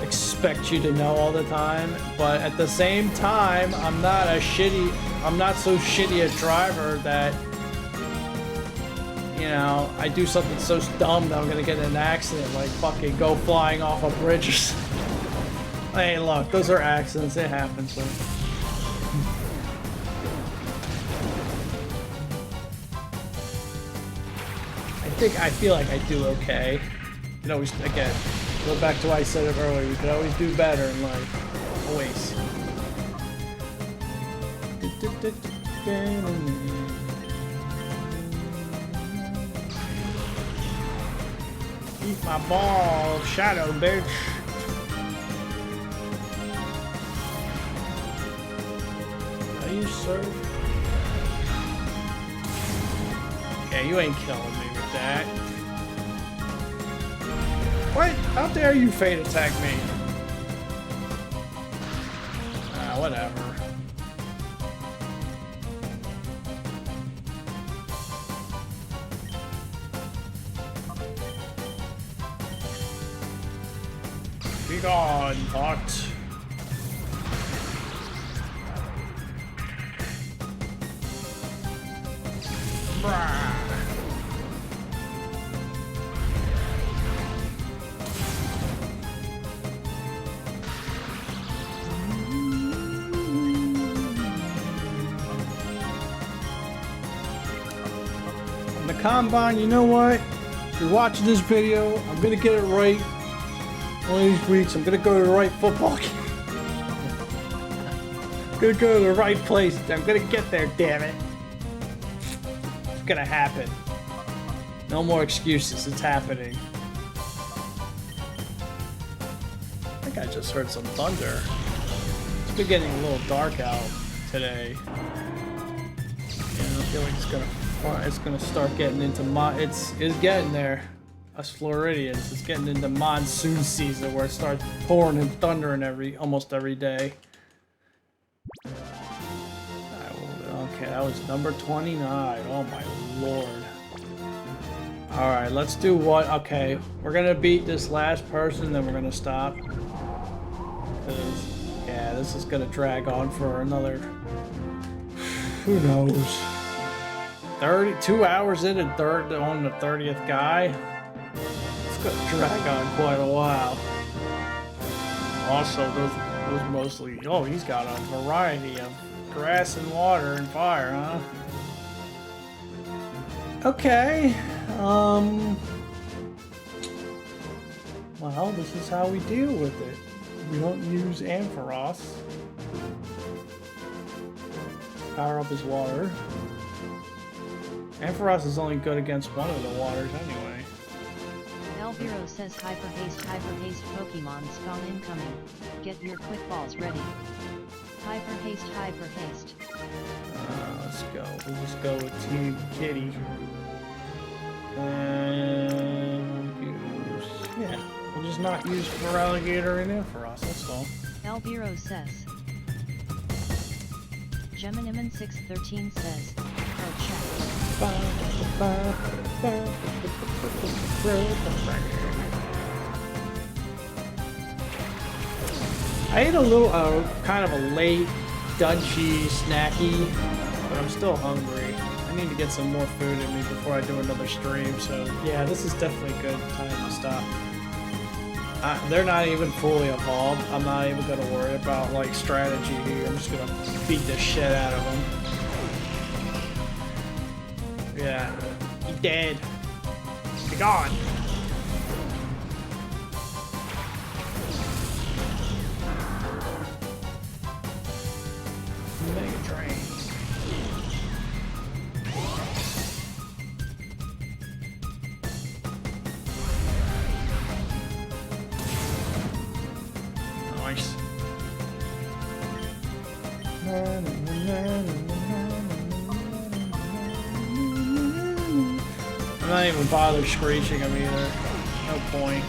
expect you to know all the time. But at the same time, I'm not so shitty a driver that, you know, I do something so dumb that I'm gonna get in an accident, like fucking go flying off a bridge or something. Hey, look, those are accidents. It happens. So. I feel like I do okay. You can always, again, go back to what I said earlier. You can always do better in life. Always. Eat my ball, shadow, bitch. You serve? Yeah, you ain't killing me with that. What? How dare you fate attack me? Whatever. Be gone, bot. The Combine, you know what? If you're watching this video, I'm gonna get it right. One of these weeks, I'm gonna go to the right football game. I'm gonna go to the right place. I'm gonna get there, damn it. It's gonna happen. No more excuses, it's happening. I think I just heard some thunder. It's been getting a little dark out today. I feel like it's gonna start getting into it's getting there. Us Floridians, it's getting into monsoon season where it starts pouring and thundering almost every day. Okay, that was number 29. Oh my lord. Alright, let's do what? Okay, we're gonna beat this last person, then we're gonna stop. Because, yeah, this is gonna drag on for another. Who knows? 2 hours in and on the 30th guy. It's gonna drag on quite a while. Also, those mostly. Oh, he's got a variety of grass and water and fire, huh? Okay. Well, this is how we deal with it. We don't use Ampharos. Power up his water. Ampharos is only good against one of the waters anyway. Elviro says hyper haste Pokemon spawn incoming. Get your quick balls ready. Hyper haste. Let's go. We'll just go with Team Kitty. And we'll just not use Feraligatr and Ampharos, that's all. Elviro says. Geminiman613 says, oh check. I ate a little, kind of a late dunchy, snacky, but I'm still hungry. I need to get some more food in me before I do another stream, so yeah, this is definitely a good time to stop. They're not even fully evolved. I'm not even going to worry about, like, strategy here. I'm just going to beat the shit out of them. Yeah. He dead. Be gone. Mega Drains. Nice. I'm not even bother screeching them either. No point.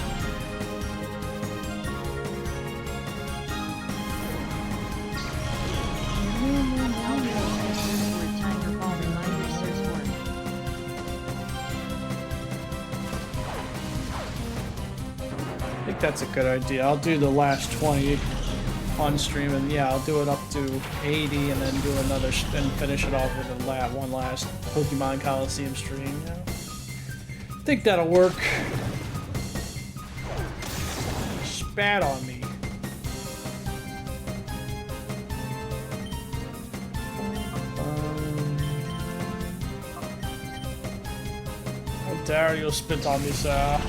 I think that's a good idea. I'll do the last 20 on stream, and yeah, I'll do it up to 80, and then do another, and finish it off with one last Pokemon Colosseum stream. Yeah. I think that'll work. Spat on me. How dare you spit on me, sir?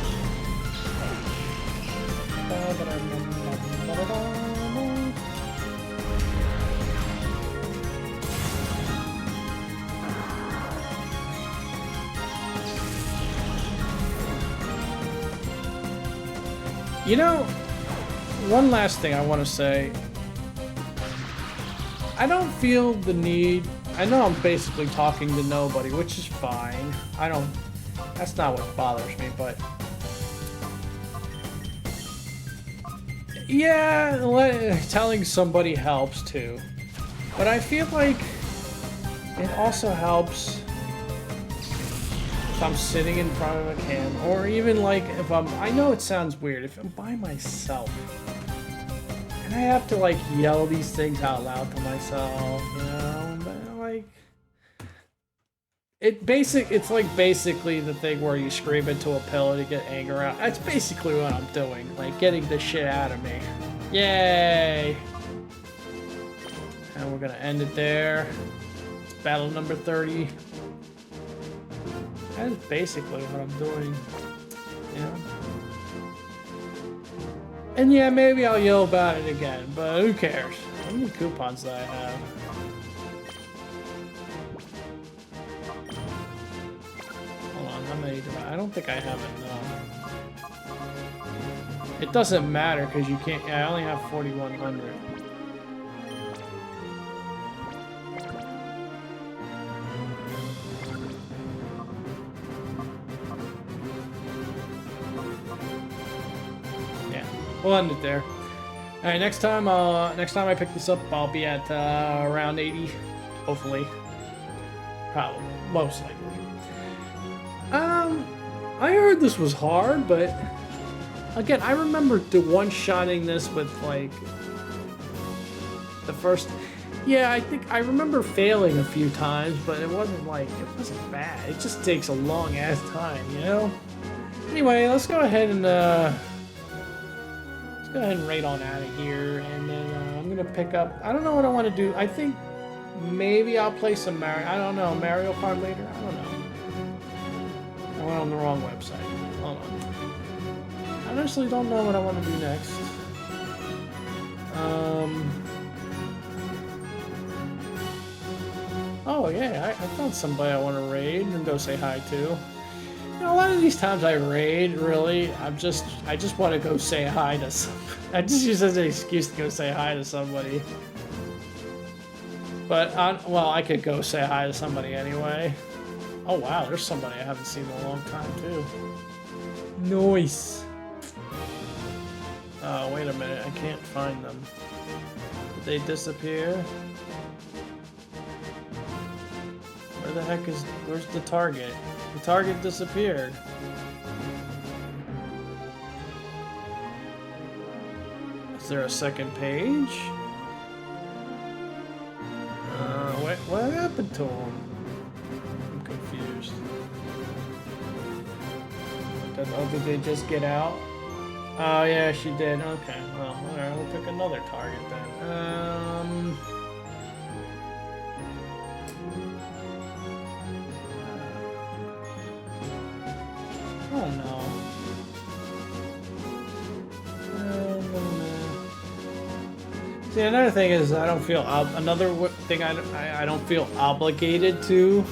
You know, one last thing I want to say. I don't feel the need. I know I'm basically talking to nobody, which is fine. That's not what bothers me, but yeah, telling somebody helps too. But I feel like it also helps if I'm sitting in front of a cam, or even like if I know it sounds weird, if I'm by myself and I have to like yell these things out loud to myself, you know, but like it's like basically the thing where you scream into a pillow to get anger out. That's basically what I'm doing, like getting the shit out of me. Yay! And we're gonna end it there. It's battle number 30. That is basically what I'm doing, you know? And yeah, maybe I'll yell about it again, but who cares? How many coupons do I have? Hold on, how many do I don't think I have enough. It doesn't matter, because you can't, I only have 4,100. We'll end it there. All right, next time I pick this up, I'll be at around 80, hopefully. Probably, most likely. I heard this was hard, but again, I remember the one-shotting this with like the first. Yeah, I think I remember failing a few times, but it wasn't bad. It just takes a long ass time, you know. Anyway, let's go ahead and raid on out of here, and then I'm gonna pick up. I don't know what I want to do. I think maybe I'll play some Mario. I don't know, Mario Kart later. I don't know. I went on the wrong website. Hold on. I honestly don't know what I want to do next. Oh yeah, I found somebody I want to raid and go say hi to. You know, a lot of these times I raid, really, I just want to go say hi to somebody. I just use it as an excuse to go say hi to somebody. But, well, I could go say hi to somebody anyway. Oh wow, there's somebody I haven't seen in a long time, too. Nice. Oh, wait a minute, I can't find them. Did they disappear? Where the heck where's the target? The target disappeared. Is there a second page? What happened to him? I'm confused. Did they just get out? Oh yeah, she did. Okay, well, alright, we'll pick another target then. Oh no. See, another thing is I don't feel thing I don't feel obligated to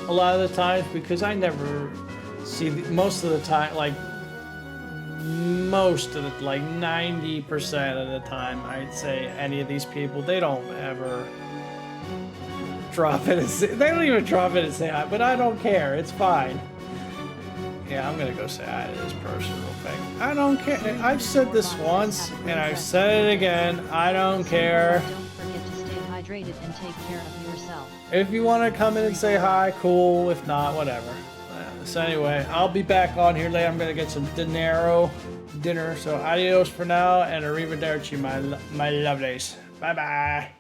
a lot of the times because I never see most of the time, like 90% of the time, I'd say any of these people, they don't ever drop it. They don't even drop it and say hi, but I don't care. It's fine. Yeah, I'm gonna go say hi to this person real quick. I don't care. I've said this once, and I've said it again. I don't care. Don't forget to stay hydrated and take care of yourself. If you want to come in and say hi, cool. If not, whatever. So anyway, I'll be back on here later. I'm gonna get some dinner. So adios for now, and arrivederci, my lovelies. Bye bye.